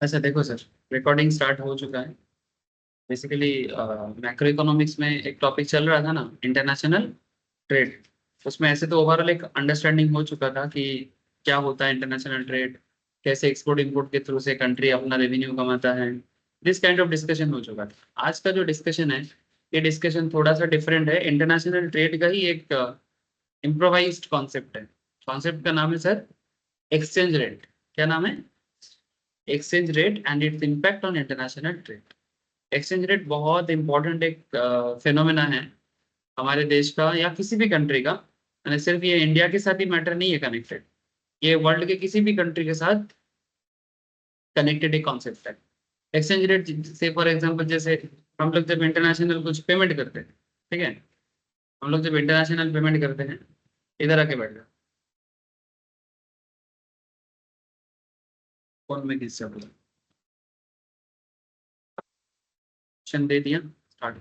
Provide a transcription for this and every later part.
अच्छा देखो sir, recording start हो चुका है। बेसिकली मैक्रो इकोनॉमिक्स में एक टॉपिक चल रहा था ना, इंटरनेशनल ट्रेड। उसमें ऐसे तो ओवरऑल एक अंडरस्टैंडिंग हो चुका था कि क्या होता है इंटरनेशनल ट्रेड, कैसे एक्सपोर्ट इंपोर्ट के थ्रू से कंट्री अपना रेवेन्यू कमाता है। दिस काइंड ऑफ डिस्कशन हो चुका था। आज का जो डिस्कशन है, ये डिस्कशन थोड़ा सा डिफरेंट है। इंटरनेशनल ट्रेड का ही एक इम्प्रोवाइज्ड कॉन्सेप्ट है। कॉन्सेप्ट का नाम है सर एक्सचेंज रेट। क्या नाम है? Exchange rate and its impact on international trade. Exchange rate बहुत इंपॉर्टेंट एक फिनोमेना है हमारे देश का या किसी भी कंट्री का। यानी सिर्फ ये इंडिया के साथ ही मैटर नहीं है कनेक्टेड, ये वर्ल्ड के किसी भी कंट्री के साथ कनेक्टेड एक कॉन्सेप्ट है। एक्सचेंज रेट से फॉर एग्जांपल, जैसे हम लोग जब इंटरनेशनल कुछ पेमेंट करते हैं, ठीक है, हम लोग जब इंटरनेशनल पेमेंट करते हैं, इधर आके बैठ जाओ, फोन में किससे बोला, ऑप्शन दे दिया, स्टार्ट।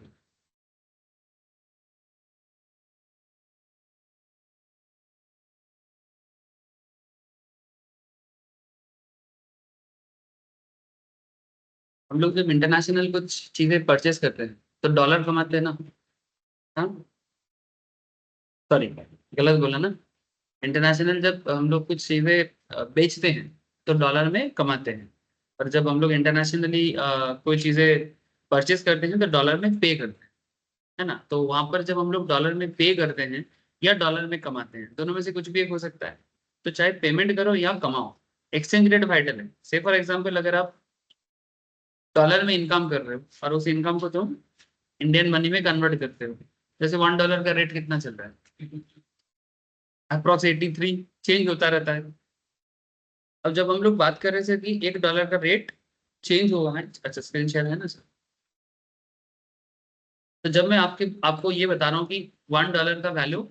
हम लोग जब इंटरनेशनल कुछ चीजें परचेस करते हैं तो डॉलर कमाते हैं ना। हाँ, सॉरी, गलत बोला ना। इंटरनेशनल जब हम लोग कुछ चीजें बेचते हैं तो डॉलर में कमाते हैं, और जब हम लोग इंटरनेशनली कोई चीजें परचेस करते हैं तो डॉलर में पे करते हैं, है ना। तो वहां पर जब हम लोग डॉलर में पे करते हैं या डॉलर में कमाते हैं, दोनों में से कुछ भी एक हो सकता है। तो चाहे पेमेंट करो या कमाओ, एक्सचेंज रेट वाइटल है। से फॉर एग्जाम्पल, अगर आप डॉलर में इनकम कर रहे हो और उस इनकम को तुम इंडियन मनी में कन्वर्ट करते हो, जैसे $1 का रेट कितना चल रहा है, अप्रोक्स 83, चेंज होता रहता है। अब जब हम लोग बात कर रहे थे कि $1 का रेट चेंज हुआ है, अच्छा स्क्रीन शेयर है ना सर, तो जब मैं आपको ये बता रहा हूँ कि $1 का वैल्यू,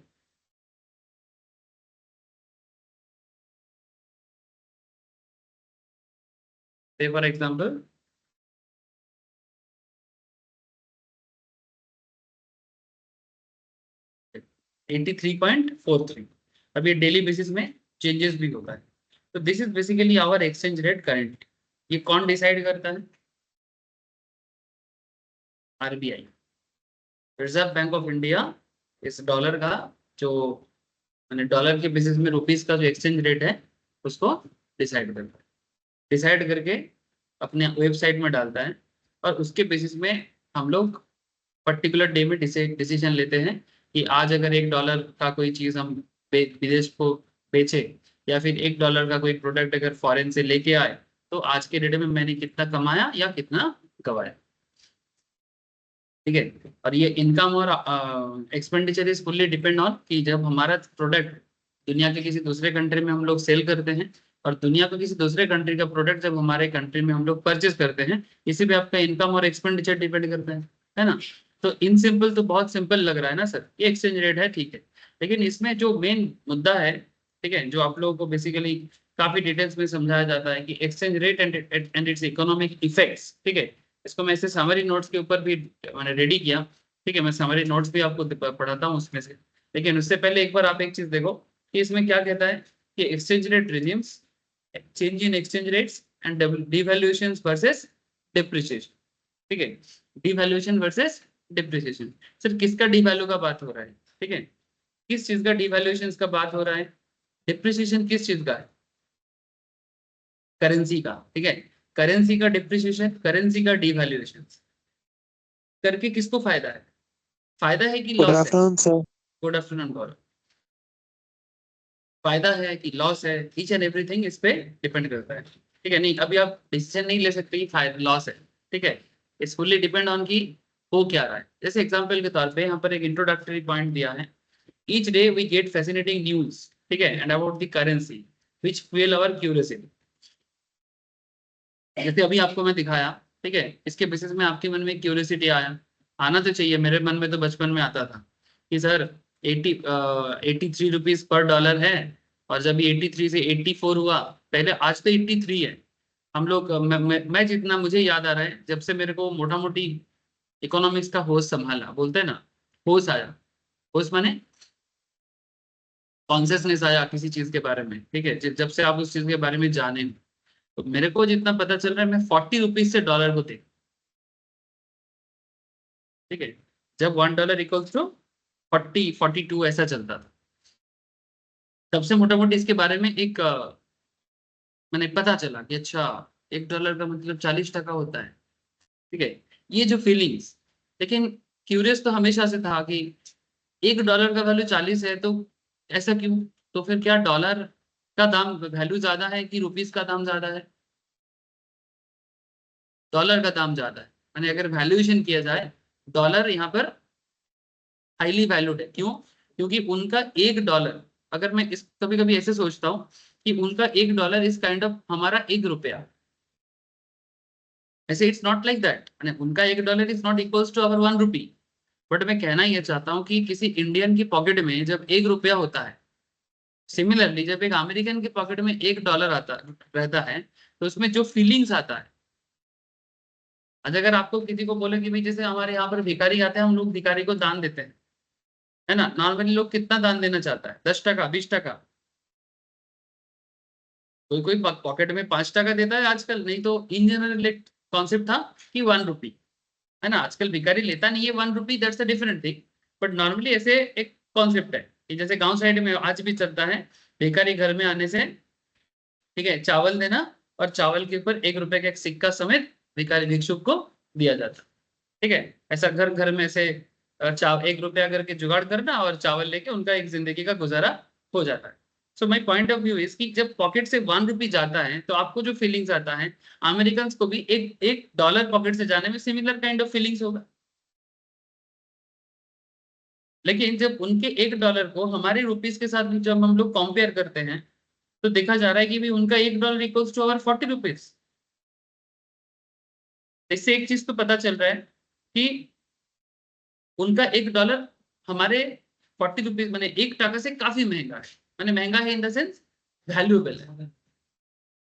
से फॉर एग्जाम्पल 83.43, अब ये डेली बेसिस में चेंजेस भी होता है। तो this is basically our exchange rate current. ये कौन डिसाइड करता है? RBI, Reserve Bank of India. इस डॉलर का जो, मैंने डॉलर के बेसिस में रुपीस का जो एक्सचेंज रेट है उसको डिसाइड करता है। डिसाइड करके अपने वेबसाइट में डालता है, और उसके बेसिस में हम लोग पर्टिकुलर डे में डिसीजन लेते हैं कि आज अगर $1 का कोई चीज हम विदेश को बेचे, या फिर $1 का कोई प्रोडक्ट अगर फॉरेन से लेके आए, तो आज के डेट में मैंने कितना कमाया या कितना गवाया। ठीक है, और ये इनकम और expenditure is fully depend on कि जब हमारा प्रोडक्ट दुनिया के किसी दूसरे कंट्री में हम लोग सेल करते हैं, और दुनिया के किसी दूसरे कंट्री का प्रोडक्ट जब हमारे कंट्री में हम लोग परचेज करते हैं, इसी पे आपका इनकम और एक्सपेंडिचर डिपेंड करता है ना। तो इन सिंपल तो बहुत सिंपल लग रहा है ना सर, ये एक्सचेंज रेट है, ठीक है। लेकिन इसमें जो मेन मुद्दा है, ठीक है, जो आप लोगों को बेसिकली काफी डिटेल्स में समझाया जाता है कि exchange rate and it's economic effects, ठीक है। इसको मैं ऐसे समरी नोट्स के ऊपर भी मैंने रेडी किया, ठीक है, मैं समरी नोट्स भी आपको पढ़ाता हूँ उसमें से। लेकिन उससे पहले एक बार आप एक चीज देखो कि इसमें क्या कहता है कि exchange rate regimes, change in exchange rates and devaluation versus depreciation, ठीक है। डिवैल्यूएशन वर्सेस डिप्रिसिएशन, सर किसका डिवैल्यू का बात हो रहा है? ठीक है, किस चीज का डिवैल्यूएशन का बात हो रहा है? डिप्रिसिएशन किस चीज का है? करेंसी का, ठीक है। करेंसी का डिप्रिसिएशन, करेंसी का डिवैल्यूएशन करके किसको फायदा है? फायदा है कि गुड लॉस है? Afternoon sir. गुड आफ्टरनून गौरव। फायदा है कि लॉस है, ईच एंड एवरीथिंग इस पे डिपेंड करता है, ठीक है। नहीं, अभी आप डिसीजन नहीं ले सकते कि फायदा लॉस है, ठीक है। इट्स फुल्ली डिपेंड ऑन कि हो क्या रहा है। जैसे एग्जांपल के तौर पे यहाँ पर एक इंट्रोडक्टरी पॉइंट दिया है, each day we get fascinating news, ठीक है, and about the currency which fuel our curiosity. जैसे अभी आपको मैं दिखाया, ठीक है, इसके बेसिस में आपके मन में क्यूरियोसिटी आया, आना तो चाहिए, मेरे मन में तो बचपन में आता था कि सर 83 रुपीज पर डॉलर है, और जब ये 83 से 84 हुआ, पहले, आज तो 83 है। हम लोग मैं जितना मुझे याद आ रहा है, जब से मेरे को मोटा मोटी इकोनॉमिक्स का होश संभाला, बोलते हैं ना, होश आया, होश माने कॉन्शियसनेस आया किसी चीज के बारे में, ठीक है, जब से आप उस चीज के बारे में जाने, तो मेरे को जितना पता चल रहा है मैं 40 रुपीज से डॉलर को देख, ठीक है, जब $1 इक्वल्स टू 42 ऐसा चलता था, तब से मोटा मोटी इसके बारे में एक मैंने पता चला कि अच्छा $1 का मतलब 40 टका होता है, ठीक है। ये जो फीलिंग्स, लेकिन क्यूरियस तो हमेशा से था कि $1 का वैल्यू 40 है तो ऐसा क्यों? तो फिर क्या डॉलर का दाम वैल्यू ज्यादा है कि रुपीस का दाम ज्यादा है? डॉलर का दाम ज्यादा है, यानी अगर वैल्यूएशन किया जाए, डॉलर यहाँ पर हाईली वैल्यूड है। क्यों? क्योंकि उनका $1, अगर मैं इस कभी कभी ऐसे सोचता हूँ कि उनका $1 इज काइंड ऑफ हमारा ₹1। ऐसे इट्स नॉट लाइक दैट, उनका $1 is not equals to our ₹1। But मैं कहना ये चाहता हूँ कि किसी इंडियन की पॉकेट में जब ₹1 होता है, सिमिलरली जब एक अमेरिकन की पॉकेट में $1 आता रहता है, तो उसमें जो फीलिंग्स आता है, आज अगर आपको किसी को बोले कि भाई जैसे हमारे यहाँ पर भिखारी आते हैं, हम लोग भिखारी को दान देते हैं, है ना, नॉर्मली लोग कितना दान देना चाहता है? 10 टका, 20 टका, कोई कोई पॉकेट में 5 टका देता है आजकल, नहीं तो इन जनरल एक कॉन्सेप्ट था कि ₹1, है ना। आजकल भिखारी लेता नहीं है ₹1, that's a different thing. But normally ऐसे एक कॉन्सेप्ट है कि जैसे गांव साइड में आज भी चलता है, भिखारी घर में आने से, ठीक है, चावल देना, और चावल के ऊपर ₹1 का एक सिक्का समेत भिखारी भिक्षुक को दिया जाता, ठीक है। ऐसा घर घर में से ₹1 करके जुगाड़ करना और चावल लेके उनका एक जिंदगी का गुजारा हो जाता है। सो माई पॉइंट ऑफ व्यू इसकी, जब पॉकेट से ₹1 जाता है तो आपको जो फीलिंग्स आता है, अमेरिकन को भी एक एक डॉलर पॉकेट से जाने में सिमिलर काइंड ऑफ फीलिंग्स होगा। लेकिन जब उनके $1 को हमारे रुपीस के साथ जब हम लोग कंपेयर करते हैं, तो देखा जा रहा है कि भी उनका $1 इक्वल्स टू अवर ₹40। इससे एक चीज तो पता चल रहा है कि उनका $1 हमारे ₹40 मैंने 1 टका से काफी महंगा है, मैंने महंगा है इन द सेंस वैल्यूएबल है।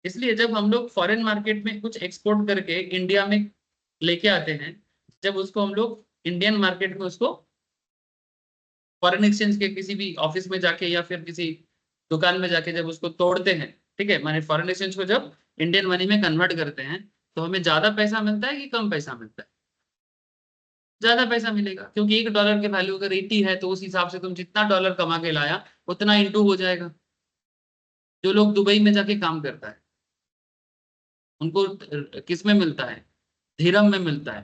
इसलिए जब हम लोग फॉरेन मार्केट में कुछ एक्सपोर्ट करके इंडिया में लेके आते हैं, जब उसको हम लोग इंडियन मार्केट में उसको फॉरेन एक्सचेंज के किसी भी ऑफिस में जाके या फिर किसी दुकान में जाके जब उसको तोड़ते हैं, ठीक है, माने फॉरेन एक्सचेंज को जब इंडियन मनी में कन्वर्ट करते हैं, तो हमें ज्यादा पैसा मिलता है कि कम पैसा मिलता है? ज्यादा पैसा मिलेगा, क्योंकि $1 के वैल्यू अगर 80 है तो उस हिसाब से तुम जितना डॉलर कमा के लाया उतना इंटू हो जाएगा। जो लोग दुबई में जाके काम करता है, उनको किस में मिलता है? धीरम में मिलता है,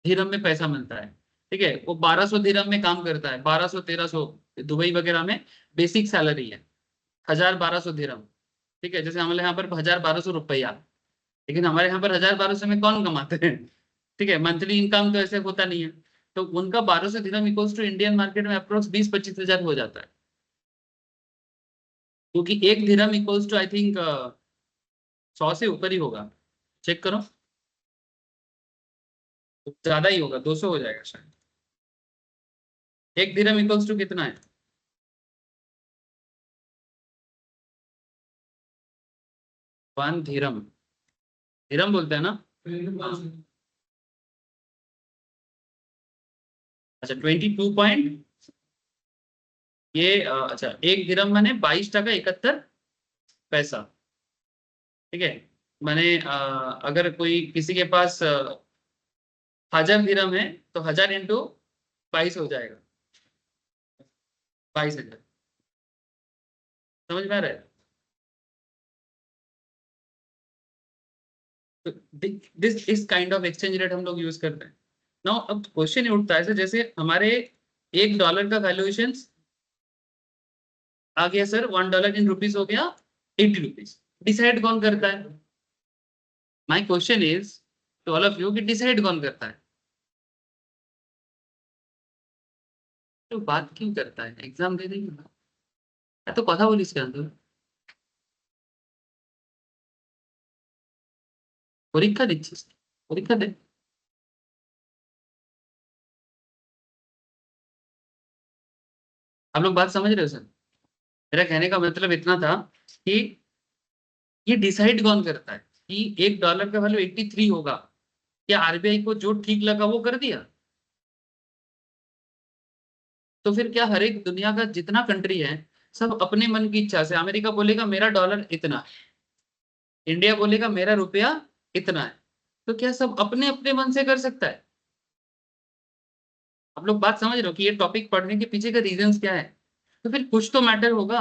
धीरम में पैसा मिलता है, ठीक है। वो 1200 धीरम में काम करता है, 1200 1300, दुबई वगैरह में बेसिक सैलरी है 1000 1200 धीरम, ठीक है। जैसे हमारे यहाँ पर 1000 1200 रुपया, लेकिन हमारे यहाँ पर 1000 1200 में कौन कमाते हैं? ठीक है, मंथली इनकम तो ऐसे होता नहीं है। तो उनका 1200 दिरहम इक्वल्स टू इंडियन मार्केट में अप्रोक्स 20-25 हजार हो जाता है, क्योंकि एक दिरहम इक्वल्स टू आई थिंक 100 से ऊपर ही होगा, चेक करो, तो ज्यादा ही होगा, 200 हो जाएगा शायद। एक दिरहम इक्वल्स टू कितना है? 1 धीरम, धीरम बोलते हैं ना? हाँ। अच्छा 22 पॉइंट, ये अच्छा 1 दिरहम मैंने 22 टका 71 पैसा, ठीक है। मैंने अगर कोई किसी के पास 1000 दिरहम है, तो 1000 × 22 हो जाएगा, 22 हजार। समझ में आ रहा है? तो दिस इस काइंड ऑफ एक्सचेंज रेट हम लोग यूज करते हैं। नाउ अब क्वेश्चन ये उठता है, जैसे हमारे $1 का वैल्यूएशन आ गया सर, $1 इन रुपीज हो गया ₹80। डिसाइड कौन करता है? My question is to all of you कि डिसाइड कौन करता है? तो बात क्यों करता है? एग्जाम दे देंगे ना। तो कथा बोली इसके अंदर, পরীক্ষা দিচ্ছিস? পরীক্ষা दे। आप लोग बात समझ रहे हो सर? मेरा कहने का मतलब इतना था कि ये डिसाइड कौन करता है कि $1 का वैल्यू 83 होगा? क्या आरबीआई को जो ठीक लगा वो कर दिया? तो फिर क्या हर एक दुनिया का जितना कंट्री है, सब अपने मन की इच्छा से, अमेरिका बोलेगा मेरा डॉलर इतना है, इंडिया बोलेगा मेरा रुपया इतना है, तो क्या सब अपने अपने मन से कर सकता है? आप लोग बात समझ रहे हो कि ये टॉपिक पढ़ने के पीछे का रीजंस क्या है? तो फिर कुछ तो मैटर होगा।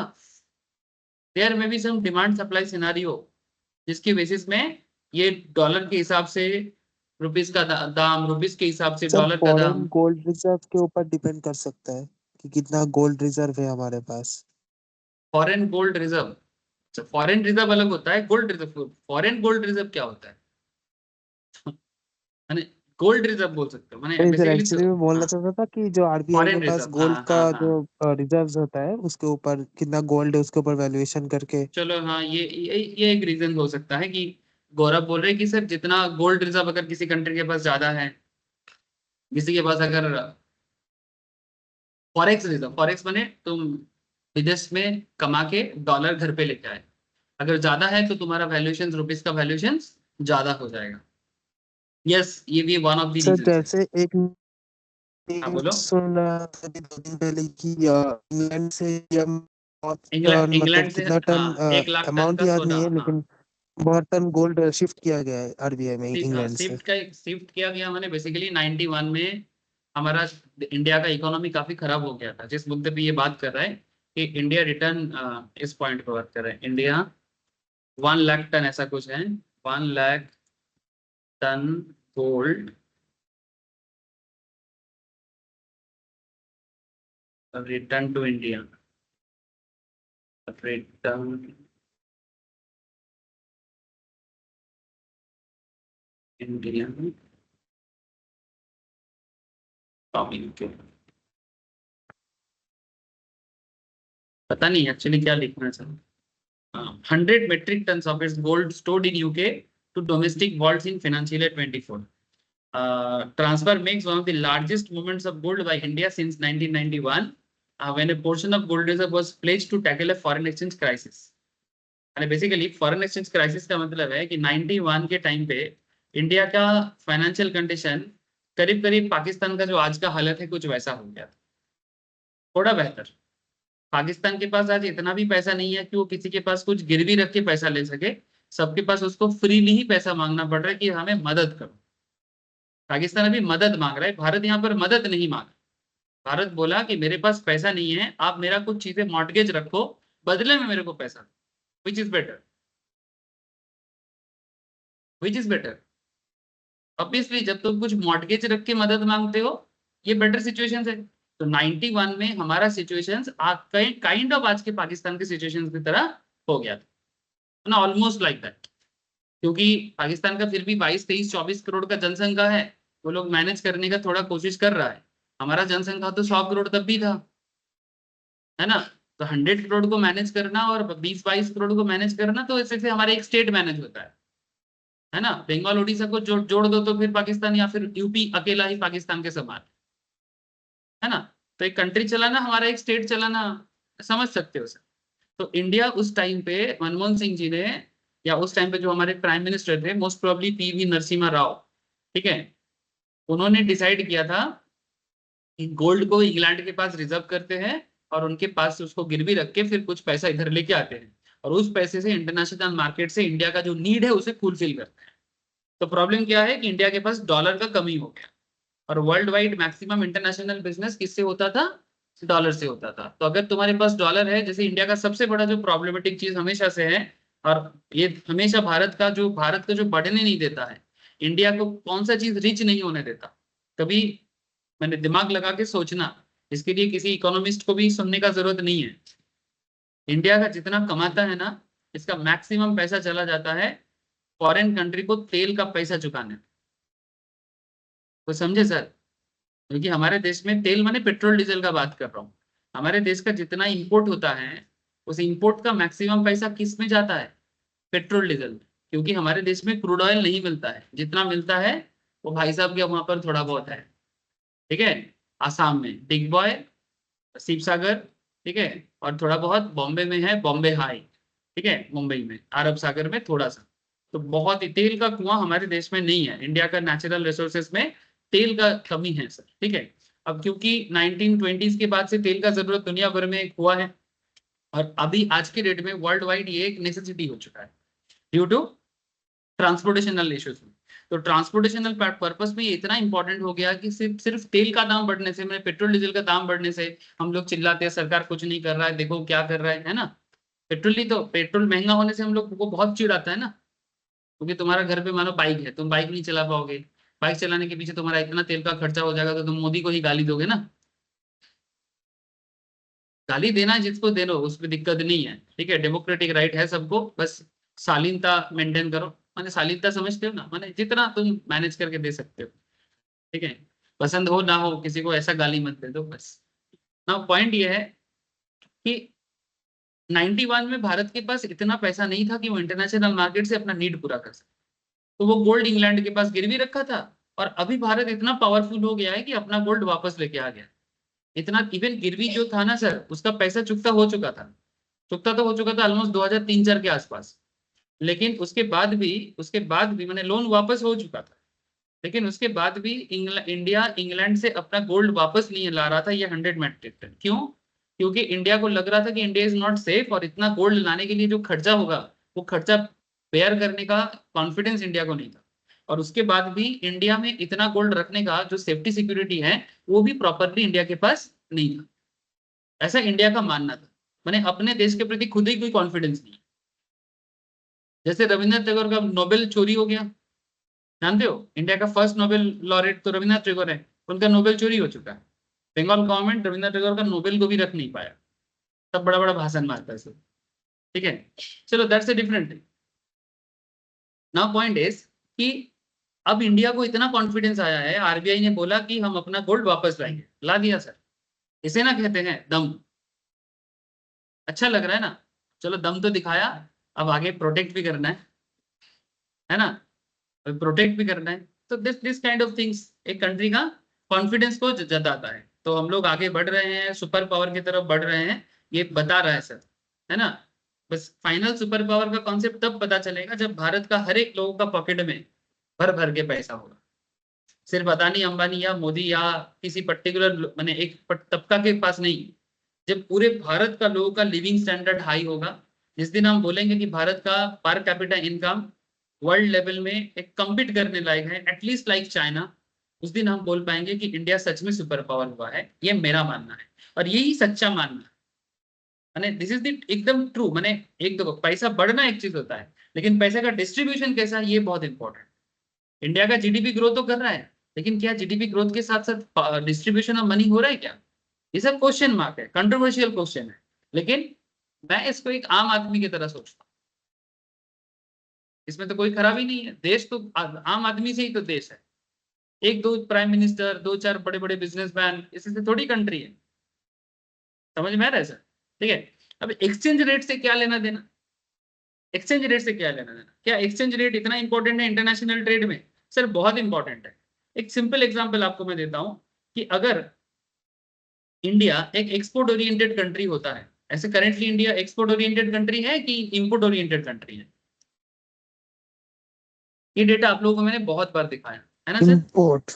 There may be some demand supply scenario, जिसकी बेसिस में ये डॉलर के हिसाब से रुपीस का दाम, रुपीस के हिसाब से सब डॉलर का फॉरेन दाम। गोल्ड रिजर्व के ऊपर डिपेंड कर सकता है कि कितना गोल्ड रिजर्व है हमारे पास। Foreign gold reserve, foreign reserve अलग होता है, gold reserve, foreign gold reserve क्या होता है? मैंने गोल्ड रिजर्व बोल सकते हो, मैंने नहीं सर, बेसिकली। एक्चुअली मैं बोलना हाँ, चाहता था कि जो आरबीआई के फॉरेन पास रिजर्व, गोल्ड हाँ का हाँ हाँ। जो रिजर्व्स होता है उसके ऊपर कितना गोल्ड है उसके ऊपर वैल्यूएशन करके। चलो हाँ, ये एक रीजन हो सकता है कि गौरव बोल रहे हैं कि सर जितना गोल्ड रिजर्व अगर किसी कंट्री के पास ज्यादा है, किसी के पास अगर फॉरेक्स रिजर्व, फॉरेक्स बने तुम विदेश में कमा के डॉलर घर पे लेके आए, अगर ज्यादा है तो तुम्हारा वैल्यूएशन, रुपीस का वैल्यूएशन ज्यादा हो जाएगा। यस, ये भी one of the sir reason है। जैसे एक हाँ न्यूज़ बोलो। सुन रहा था अभी 2 दिन पहले कि इंग्लैंड से या बहुत टन, मतलब इंग्लैंड से, कितना हाँ, टन, 1 लाख टन अमाउंट का याद सोना, नहीं है, हाँ। लेकिन बहुत टन गोल्ड शिफ्ट किया गया है आरबीआई में इंग्लैंड से। शिफ्ट किया गया, मैंने बेसिकली 91 में हमारा इंडिया का इकोनॉमी काफी खराब हो गया था, जिस मुद्दे पे ये बात कर रहा है कि इंडिया रिटर्न, इस पॉइंट पे बात कर रहे हैं। इंडिया 1 लाख टन ऐसा कुछ है, 1 lakh ton gold return to India, return India communicate, पता नहीं एक्चुअली क्या लिखना चाहिए। 100 metric tons of its gold stored in UK to domestic vaults in financial year 24. Transfer makes one of the largest movements of gold by India since 1991, when a portion of gold reserve was pledged to tackle a foreign exchange crisis. यानी basically foreign exchange crisis का मतलब है कि 91 के time पे India का financial condition करीब करीब पाकिस्तान का जो आज का हालत है कुछ वैसा हो गया था, थोड़ा बेहतर। पाकिस्तान के पास आज इतना भी पैसा नहीं है कि वो किसी के पास कुछ गिरवी रख के पैसा ले सके, सबके पास उसको फ्रीली ही पैसा मांगना पड़ रहा है कि हमें मदद करो। पाकिस्तान अभी मदद मांग रहा है, भारत यहाँ पर मदद नहीं मांग रहा। भारत बोला कि मेरे पास पैसा नहीं है, आप मेरा कुछ चीजें मॉर्गेज रखो, बदले में मेरे को पैसा, which is better, which is better. Obviously जब तुम कुछ मॉर्गेज रख के मदद मांगते हो, ये बेटर सिचुएशन है। तो 91 में हमारा सिचुएशन काइंड ऑफ आज के पाकिस्तान के सिचुएशन की तरह हो गया था ना, ऑलमोस्ट लाइक दैट। क्योंकि पाकिस्तान का फिर भी 22, 23, 24 करोड़ का जनसंख्या है, वो लोग मैनेज करने का थोड़ा कोशिश कर रहा है। हमारा जनसंख्या तो 100 करोड़ तब भी था, है ना। तो 100 करोड़ को मैनेज करना और 20, 22 करोड़ को मैनेज करना, तो ऐसे से हमारा एक स्टेट मैनेज होता है ना। बंगाल उड़ीसा को जोड़ दो तो फिर पाकिस्तान, या फिर यूपी अकेला ही पाकिस्तान के समान, है ना। तो एक कंट्री चलाना, हमारा एक स्टेट चलाना, समझ सकते हो सर। तो इंडिया उस टाइम पे मनमोहन सिंह जी ने, या उस टाइम पे जो हमारे प्राइम मिनिस्टर थे, most probably PV Narasimha Rao, ठीक है, उन्होंने डिसाइड किया था कि गोल्ड को इंग्लैंड के पास रिजर्व करते हैं और उनके पास से उसको गिरवी रख के फिर कुछ पैसा इधर लेके आते हैं, और उस पैसे से इंटरनेशनल मार्केट से इंडिया का जो नीड है उसे फुलफिल करते हैं। तो प्रॉब्लम क्या है कि इंडिया के पास डॉलर का कमी हो गया, और world wide maximum international business किससे होता था? डॉलर से होता था। तो अगर तुम्हारे पास डॉलर है, जैसे इंडिया का सबसे बड़ा जो प्रॉब्लमेटिक चीज हमेशा से है, और ये हमेशा भारत का जो बढ़ने नहीं देता है, इंडिया को कौन सा चीज रिच नहीं होने देता कभी, मैंने दिमाग लगा के सोचना, इसके लिए किसी इकोनॉमिस्ट को भी सुनने का जरूरत नहीं है। इंडिया का जितना कमाता है ना, इसका मैक्सिमम पैसा चला जाता है फॉरेन कंट्री को तेल का पैसा चुकाने। तो समझे सर, क्योंकि हमारे देश में तेल, माने पेट्रोल डीजल का बात कर रहा हूँ, हमारे देश का जितना इंपोर्ट होता है, उस इंपोर्ट का मैक्सिमम पैसा किस में जाता है? पेट्रोल डीजल में। क्योंकि हमारे देश में क्रूड ऑयल नहीं मिलता है, जितना मिलता है वो भाई साहब के वहां पर थोड़ा बहुत है, ठीक है। आसाम में डिगबॉय, शिव सागर, ठीक है, और थोड़ा बहुत बॉम्बे में है, बॉम्बे हाई, ठीक है, मुंबई में, अरब सागर में थोड़ा सा। तो बहुत ही तेल का कुआं हमारे देश में नहीं है, इंडिया का नेचुरल रिसोर्सेज में तेल का कमी है सर, ठीक है। अब क्योंकि 1920s के बाद से तेल का जरूरत दुनिया भर में हुआ है, और अभी आज के डेट में वर्ल्ड वाइड ये एक नेसेसिटी हो चुका है। Due to transportational issues. तो ट्रांसपोर्टेशनल पर्पस में ये इतना इंपॉर्टेंट हो गया कि सिर्फ सिर्फ तेल का दाम बढ़ने से, मैंने पेट्रोल डीजल का दाम बढ़ने से हम लोग चिल्लाते हैं सरकार कुछ नहीं कर रहा है, देखो क्या कर रहा है ना। पेट्रोल महंगा होने से हम लोग को बहुत चिढ़ आता है ना, क्योंकि तुम्हारा घर पे मानो बाइक है, तुम बाइक नहीं चला पाओगे, बाइक चलाने के पीछे तुम्हारा इतना तेल का खर्चा हो जाएगा, तो तुम मोदी को ही गाली दोगे ना। गाली देना जिसको दे लो, उसमें दिक्कत नहीं है, ठीक है, डेमोक्रेटिक राइट है सबको, बस शालीनता मेंटेन करो। माने शालीनता समझते हो ना, माने जितना तुम मैनेज करके दे सकते हो, ठीक है। पसंद हो ना हो किसी को ऐसा गाली मत दे दो बस। ना पॉइंट ये है कि 91 में भारत के पास इतना पैसा नहीं था कि वो इंटरनेशनल मार्केट से अपना नीड पूरा कर सके, तो वो गोल्ड इंग्लैंड के पास गिरवी रखा था। और अभी भारत इतना पावरफुल हो गया है कि अपना गोल्ड वापस लेके आ गया। इतना इवन गिरवी जो था ना सर, उसका पैसा चुकता हो चुका था, चुकता तो हो चुका था ऑलमोस्ट 2003-4 के आसपास। लेकिन उसके बाद भी मैंने लोन वापस हो चुका था, लेकिन उसके बाद भी इंडिया इंग्लैंड से अपना गोल्ड वापस नहीं ला रहा था ये 100 मेट्रिक टन। क्यों? क्योंकि इंडिया को लग रहा था कि इंडिया इज नॉट सेफ, और इतना गोल्ड लाने के लिए जो खर्चा होगा वो खर्चा बेयर करने का कॉन्फिडेंस इंडिया को नहीं था। और उसके बाद भी इंडिया में इतना गोल्ड रखने का जो सेफ्टी सिक्योरिटी है वो भी प्रॉपरली इंडिया के पास नहीं था, ऐसा इंडिया का मानना था। मैंने अपने देश के प्रति खुद ही कोई कॉन्फिडेंस नहीं। जैसे रविंद्रनाथ टैगोर का नोबेल चोरी हो गया, जानते हो, इंडिया का फर्स्ट नोबेल लॉरेट तो रविंद्रनाथ टैगोर है, उनका नोबेल चोरी हो चुका है। बंगाल गवर्नमेंट रविंद्रनाथ टैगोर का नोबेल को भी रख नहीं पाया, तब बड़ा बड़ा भाषण मारता है सब, ठीक है। चलो that's a different thing. Now point is कि अब इंडिया को इतना कॉन्फिडेंस आया है, आरबीआई ने बोला कि हम अपना गोल्ड वापस लाएंगे, ला दिया सर। इसे ना कहते हैं दम। अच्छा लग रहा है ना, चलो दम तो दिखाया, अब आगे प्रोटेक्ट भी करना है ना, प्रोटेक्ट भी करना है। तो this this kind of things एक कंट्री का कॉन्फिडेंस को जताता है। तो हम लोग आगे बढ़ रहे हैं, सुपर पावर की तरफ बढ़ रहे हैं, ये बता रहा है सर, है ना। बस फाइनल सुपर पावर का कॉन्सेप्ट तब पता चलेगा जब भारत का हर एक लोगों का पॉकेट में भर भर के पैसा होगा। सिर्फ अदानी अंबानी या मोदी या किसी पर्टिकुलर मैंने एक तबका के पास नहीं, जब पूरे भारत का लोगों का लिविंग स्टैंडर्ड हाई होगा, जिस दिन हम बोलेंगे कि भारत का per capita income world level में एक कम्पीट करने लायक है, एटलीस्ट लाइक चाइना, उस दिन हम बोल पाएंगे कि इंडिया सच में सुपर पावर हुआ है। ये मेरा मानना है, और यही सच्चा मानना है। मैंने दिस इज द एकदम ट्रू। मैंने एक देखो, पैसा बढ़ना एक चीज होता है, लेकिन पैसे का डिस्ट्रीब्यूशन कैसा है ये बहुत इंपॉर्टेंट। इंडिया का जीडीपी ग्रोथ तो कर रहा है, लेकिन क्या जीडीपी ग्रोथ के साथ साथ डिस्ट्रीब्यूशन ऑफ मनी हो रहा है क्या? ये सब क्वेश्चन मार्क है, कंट्रोवर्शियल क्वेश्चन है। लेकिन मैं इसको एक आम आदमी की तरह सोचता हूँ, इसमें तो कोई खराबी नहीं है। देश तो आम आदमी से ही तो देश है। एक दो प्राइम मिनिस्टर, दो चार बड़े बड़े बिजनेसमैन, इससे थोड़ी कंट्री है। समझ में आ रहा है सर? ठीक है। अब एक्सचेंज रेट से क्या लेना देना? एक्सचेंज रेट से क्या लेना देना? क्या एक्सचेंज रेट इतना इंपॉर्टेंट है इंटरनेशनल ट्रेड में? सर बहुत इंपॉर्टेंट है। एक सिंपल एग्जांपल आपको मैं देता हूं कि अगर इंडिया एक एक्सपोर्ट ओरिएंटेड कंट्री होता है, ऐसे currently India export oriented country है कि इंपोर्ट ओरिएंटेड कंट्री है? ये डेटा आप लोगों को मैंने बहुत बार दिखाया है ना sir. Import.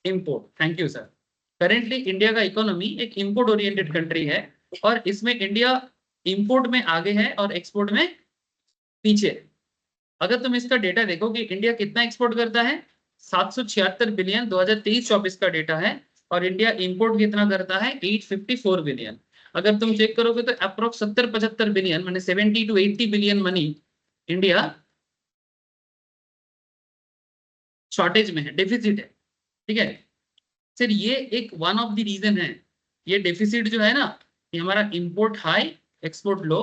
Import, thank you sir. Currently India का इकोनॉमी एक इंपोर्ट ओरिएंटेड कंट्री है, और इसमें इंडिया इंपोर्ट में आगे है और एक्सपोर्ट में पीछे। अगर तुम इसका डेटा देखो कि इंडिया कितना एक्सपोर्ट करता है, 776 बिलियन 2023-24 का डेटा है, और इंडिया इंपोर्ट कितना करता है, 854 बिलियन। अगर तुम चेक करोगे तो अप्रोक्स 70-75 बिलियन मैंने 70 to 80 billion money India shortage में है, डेफिसिट है, ठीक है। सर ये एक वन ऑफ द रीजन है, ये डेफिसिट जो है ना, ये हमारा इंपोर्ट हाई एक्सपोर्ट लो,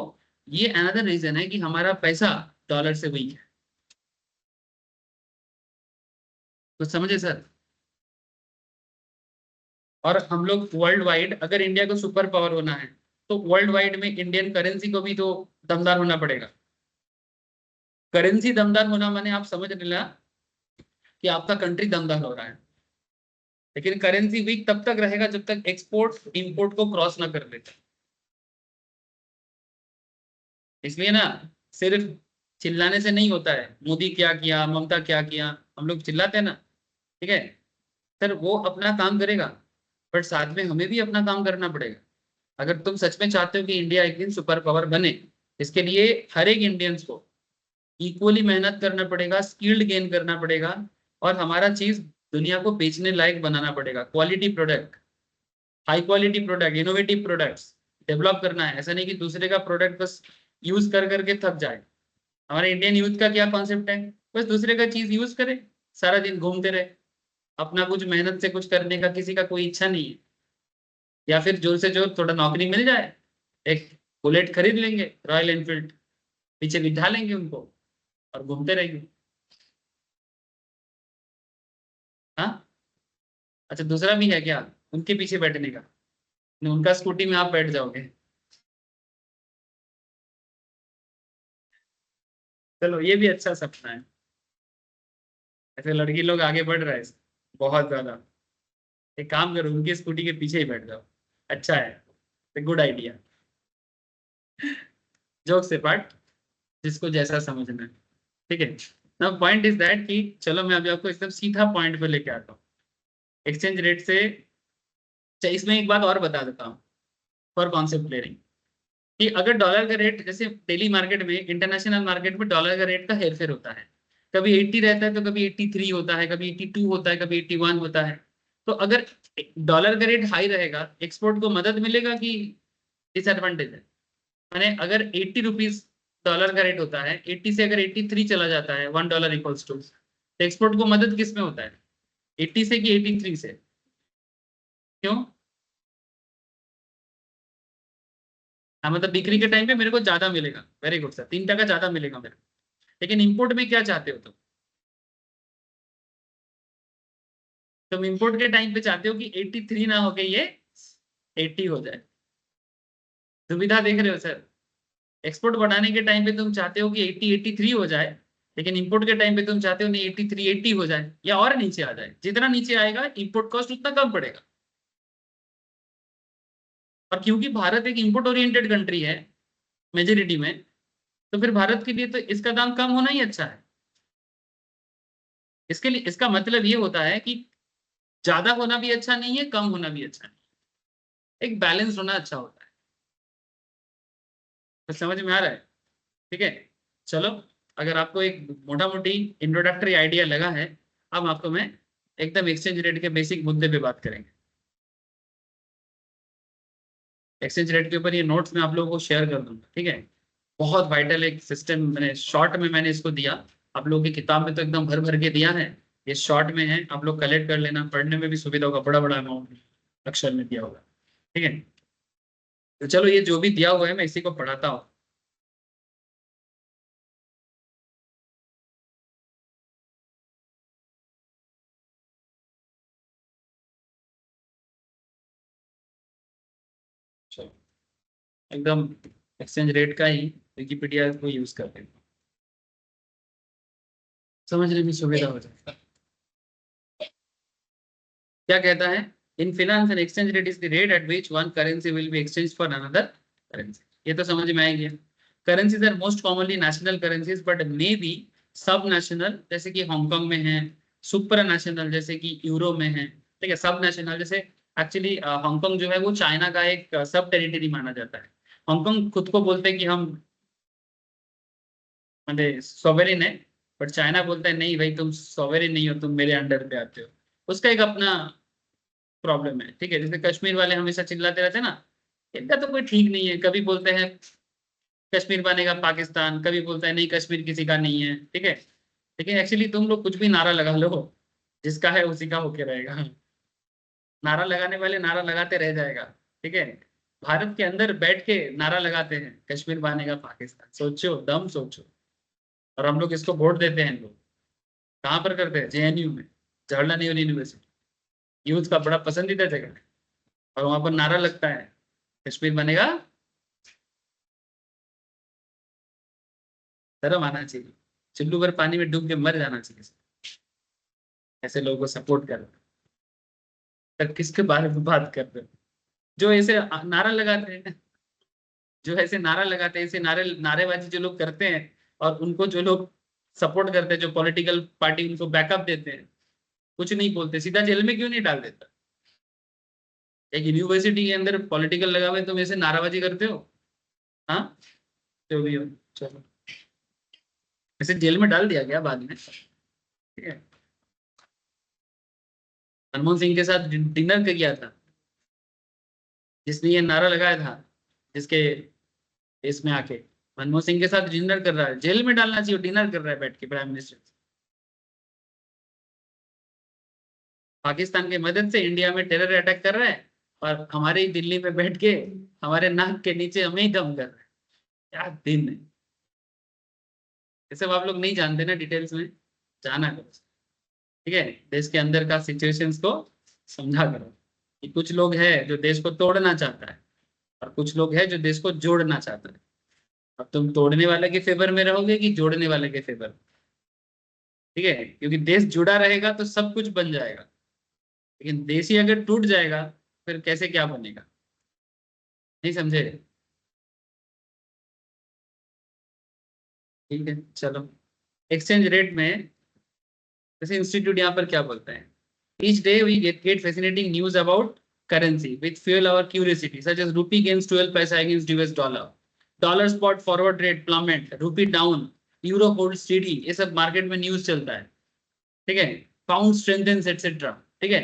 ये अनदर रीजन है कि हमारा पैसा डॉलर से वीक है। तो समझे सर? और हम लोग वर्ल्ड वाइड, अगर इंडिया को सुपर पावर होना है तो वर्ल्ड वाइड में इंडियन करेंसी को भी तो दमदार होना पड़ेगा। करेंसी दमदार होना माने आप समझ लेना कि आपका कंट्री दमदार हो रहा है। लेकिन करेंसी वीक तब तक रहेगा जब तक एक्सपोर्ट इंपोर्ट को क्रॉस ना कर लेता। इसलिए ना, सिर्फ चिल्लाने से नहीं होता है, मोदी क्या किया, ममता क्या किया, हम लोग चिल्लाते हैं ना, ठीक है। सर वो अपना काम करेगा, बट साथ में हमें भी अपना काम करना पड़ेगा। अगर तुम सच में चाहते हो कि इंडिया एक दिन सुपर पावर बने, इसके लिए हर एक इंडियंस को इक्वली मेहनत करना पड़ेगा, स्किल्ड गेन करना पड़ेगा, और हमारा चीज दुनिया को बेचने लायक बनाना पड़ेगा। Quality product, high quality product, innovative products develop करना है। ऐसा नहीं कि दूसरे का प्रोडक्ट बस यूज कर करके थक जाए। हमारे इंडियन यूथ का क्या कॉन्सेप्ट है, बस दूसरे का चीज यूज करे, सारा दिन घूमते रहे, अपना कुछ मेहनत से कुछ करने का किसी का कोई इच्छा नहीं है। या फिर जोर से जोर थोड़ा नौकरी मिल जाए, एक बुलेट खरीद लेंगे रॉयल एनफील्ड, पीछे बिठा लेंगे उनको और घूमते रहेंगे। हाँ, अच्छा दूसरा भी है क्या उनके पीछे बैठने का, उनका स्कूटी में आप बैठ जाओगे। चलो ये भी अच्छा सपना है। ऐसे लड़की लोग आगे बढ़ रहा है बहुत ज्यादा। एक काम करो, उनकी स्कूटी के पीछे ही बैठ जाओ, अच्छा है, गुड आइडिया। जोक से पार्ट, जिसको जैसा समझना है, ठीक है। ना पॉइंट इज दैट कि चलो मैं अभी आपको एकदम सीधा पॉइंट पे लेके आता हूँ एक्सचेंज रेट से। अच्छा, इसमें एक बात और बता देता हूँ फॉर कॉन्सेप्ट क्लियरिंग, कि अगर डॉलर का रेट जैसे डेली मार्केट में, इंटरनेशनल मार्केट में डॉलर का रेट का हेरफेर होता है, कभी 80 रहता है तो कभी 83 होता है, कभी 82 होता है, कभी 81 होता है। तो अगर डॉलर का रेट हाई रहेगा, एक्सपोर्ट को मदद मिलेगा कि डिसएडवांटेज है? माने अगर 80 रुपीज डॉलर का रेट होता है, 80 से अगर 83 चला जाता है, $1 इक्वल्स टू, तो एक्सपोर्ट को मदद किस में होता है, 80 से कि 83 से? क्यों? हाँ, मतलब बिक्री के टाइम पे मेरे को ज्यादा मिलेगा, वेरी गुड सर, 3 टका ज्यादा मिलेगा मेरे को। लेकिन इंपोर्ट में क्या चाहते हो तुम इंपोर्ट के टाइम पे चाहते हो कि 83 ना होके ये 80 हो जाए। दुविधा देख रहे हो सर? एक्सपोर्ट बढ़ाने के टाइम पे तुम चाहते हो कि 80 83 हो जाए, लेकिन इंपोर्ट के टाइम पे तुम चाहते हो नहीं 83 80 हो जाए, या और नीचे आ जाए। जितना नीचे आएगा इंपोर्ट कॉस्ट उतना कम पड़ेगा। और क्योंकि भारत एक इंपोर्ट ओरिएंटेड कंट्री है मेजोरिटी में, तो फिर भारत के लिए तो इसका दाम कम होना ही अच्छा है। इसके लिए इसका मतलब ये होता है कि ज्यादा होना भी अच्छा नहीं है, कम होना भी अच्छा नहीं है, एक बैलेंस होना अच्छा होता है। तो समझ में आ रहा है? ठीक है, चलो। अगर आपको एक मोटा मोटी इंट्रोडक्टरी आइडिया लगा है, अब आपको मैं एकदम एक्सचेंज रेट के बेसिक मुद्दे पे बात करेंगे। एक्सचेंज रेट के ऊपर ये नोट्स मैं आप लोगों को शेयर कर दूंगा, ठीक है। बहुत वाइटल एक सिस्टम मैंने शॉर्ट में मैंने इसको दिया। आप लोगों की किताब में तो एकदम भर भर के दिया है, ये शॉर्ट में है, आप लोग कलेक्ट कर लेना, पढ़ने में भी सुविधा होगा, बड़ा बड़ा अमाउंट अक्षर में दिया होगा, ठीक है। तो चलो, ये जो भी दिया हुआ है मैं इसी को पढ़ाता हूँ। चलो, एकदम एक्सचेंज रेट का ही विकिपीडिया को यूज करते हैं, समझने में सुविधा हो जाए। क्या कहता है? In finance and exchange rate is the rate at which one currency will be exchange for another currency. ये तो समझ में आएगी। Currencies are most commonly national currencies but may be sub national, जैसे कि हांगकांग में है, सुपर नेशनल जैसे कि यूरो में है, ठीक है। सब नेशनल जैसे एक्चुअली हांगकांग जो है वो चाइना का एक सब टेरिटरी माना जाता है। हांगकांग खुद को बोलते हैं कि हम मतलब सॉवेरिन है, बट चाइना बोलता है नहीं भाई तुम सॉवेरिन नहीं हो, तुम मेरे अंडर पे आते हो। उसका एक अपना प्रॉब्लम है, ठीक है। जैसे कश्मीर वाले हमेशा चिल्लाते रहते हैं ना, इनका तो कोई ठीक नहीं है। कभी बोलते हैं कश्मीर बनेगा पाकिस्तान, कभी बोलता है नहीं कश्मीर किसी का नहीं है, ठीक है। लेकिन एक्चुअली तुम लोग कुछ भी नारा लगा लो, जिसका है उसी का होके रहेगा। नारा लगाने वाले नारा लगाते रह जाएगा, ठीक है। भारत के अंदर बैठ के नारा लगाते हैं कश्मीर बनेगा पाकिस्तान, सोचो दम सोचो। और हम लोग इसको वोट देते हैं, लोग कहाँ पर करते हैं? जेएनयू में, जवाहरलाल नेहरू यूनिवर्सिटी, यूथ का बड़ा पसंदीदा जगह है। और वहां पर नारा लगता है कश्मीर बनेगा। शर्म आना चाहिए, चुल्लू भर पानी में डूब के मर जाना चाहिए ऐसे लोगों को सपोर्ट कर। तब किसके बारे में बात कर रहे हो? जो ऐसे नारा लगाते हैं, जो ऐसे नारा लगाते हैं, ऐसे नारेबाजी जो लोग करते हैं, और उनको जो लोग सपोर्ट करते हैं, जो पॉलिटिकल पार्टी उनको बैकअप देते हैं, कुछ नहीं बोलते, सीधा जेल में क्यों नहीं डाल देता? एक यूनिवर्सिटी के अंदर पॉलिटिकल लगा हुआ है, तुम ऐसे नाराबाजी करते हो? हाँ, जो भी हो, चलो। इसे जेल में डाल दिया गया बाद में, ठीक है। मनमोहन सिंह के साथ डिनर किया था जिसने ये नारा लगाया था, जिसके इसमें आके मनमोहन सिंह के साथ डिनर कर रहा है, जेल में डालना चाहिए, डिनर कर रहा है बैठ के प्राइम मिनिस्टर। पाकिस्तान की मदद से इंडिया में टेरर अटैक कर रहा है और हमारे ही दिल्ली में बैठ के हमारे नाक के नीचे हमें ही दम कर रहा है। क्या दिन है। ये सब आप लोग नहीं जानते ना, डिटेल्स में जाना करो, ठीक है। देश के अंदर का सिचुएशंस को समझा करो कि कुछ लोग हैं जो देश को तोड़ना चाहता है और कुछ लोग हैं जो देश को जोड़ना चाहता है। अब तुम तोड़ने वाले के फेवर में रहोगे कि जोड़ने वाले के फेवर में, ठीक है। क्योंकि देश जुड़ा रहेगा तो सब कुछ बन जाएगा, लेकिन देश ही अगर टूट जाएगा फिर कैसे क्या बनेगा, नहीं समझे। ठीक है चलो। एक्सचेंज रेट में जैसे इंस्टीट्यूट यहाँ पर क्या बोलते हैं, each day we get fascinating news about currency which fuel our curiosity such as rupee gains 12 पैसा against US dollar, dollar spot forward rate plummet, rupee down, euro hold steady, ये सब मार्केट में news चलता है, ठीक है। Pound स्ट्रेंथेन्स etcetera, ठीक है।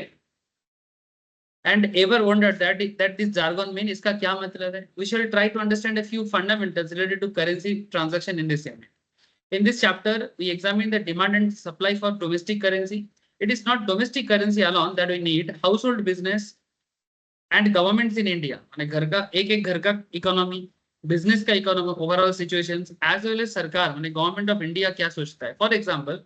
And ever wondered that this jargon mean, इसका क्या मतलब है। We shall try to understand a few fundamentals related to currency transaction in this unit. In this chapter, we examine the demand and supply for domestic currency. It is not domestic currency alone that we need. Household business and governments in India, माने घर का एक घर का economy, business का economy, overall situations, as well as सरकार माने government of India क्या सोचता है। For example,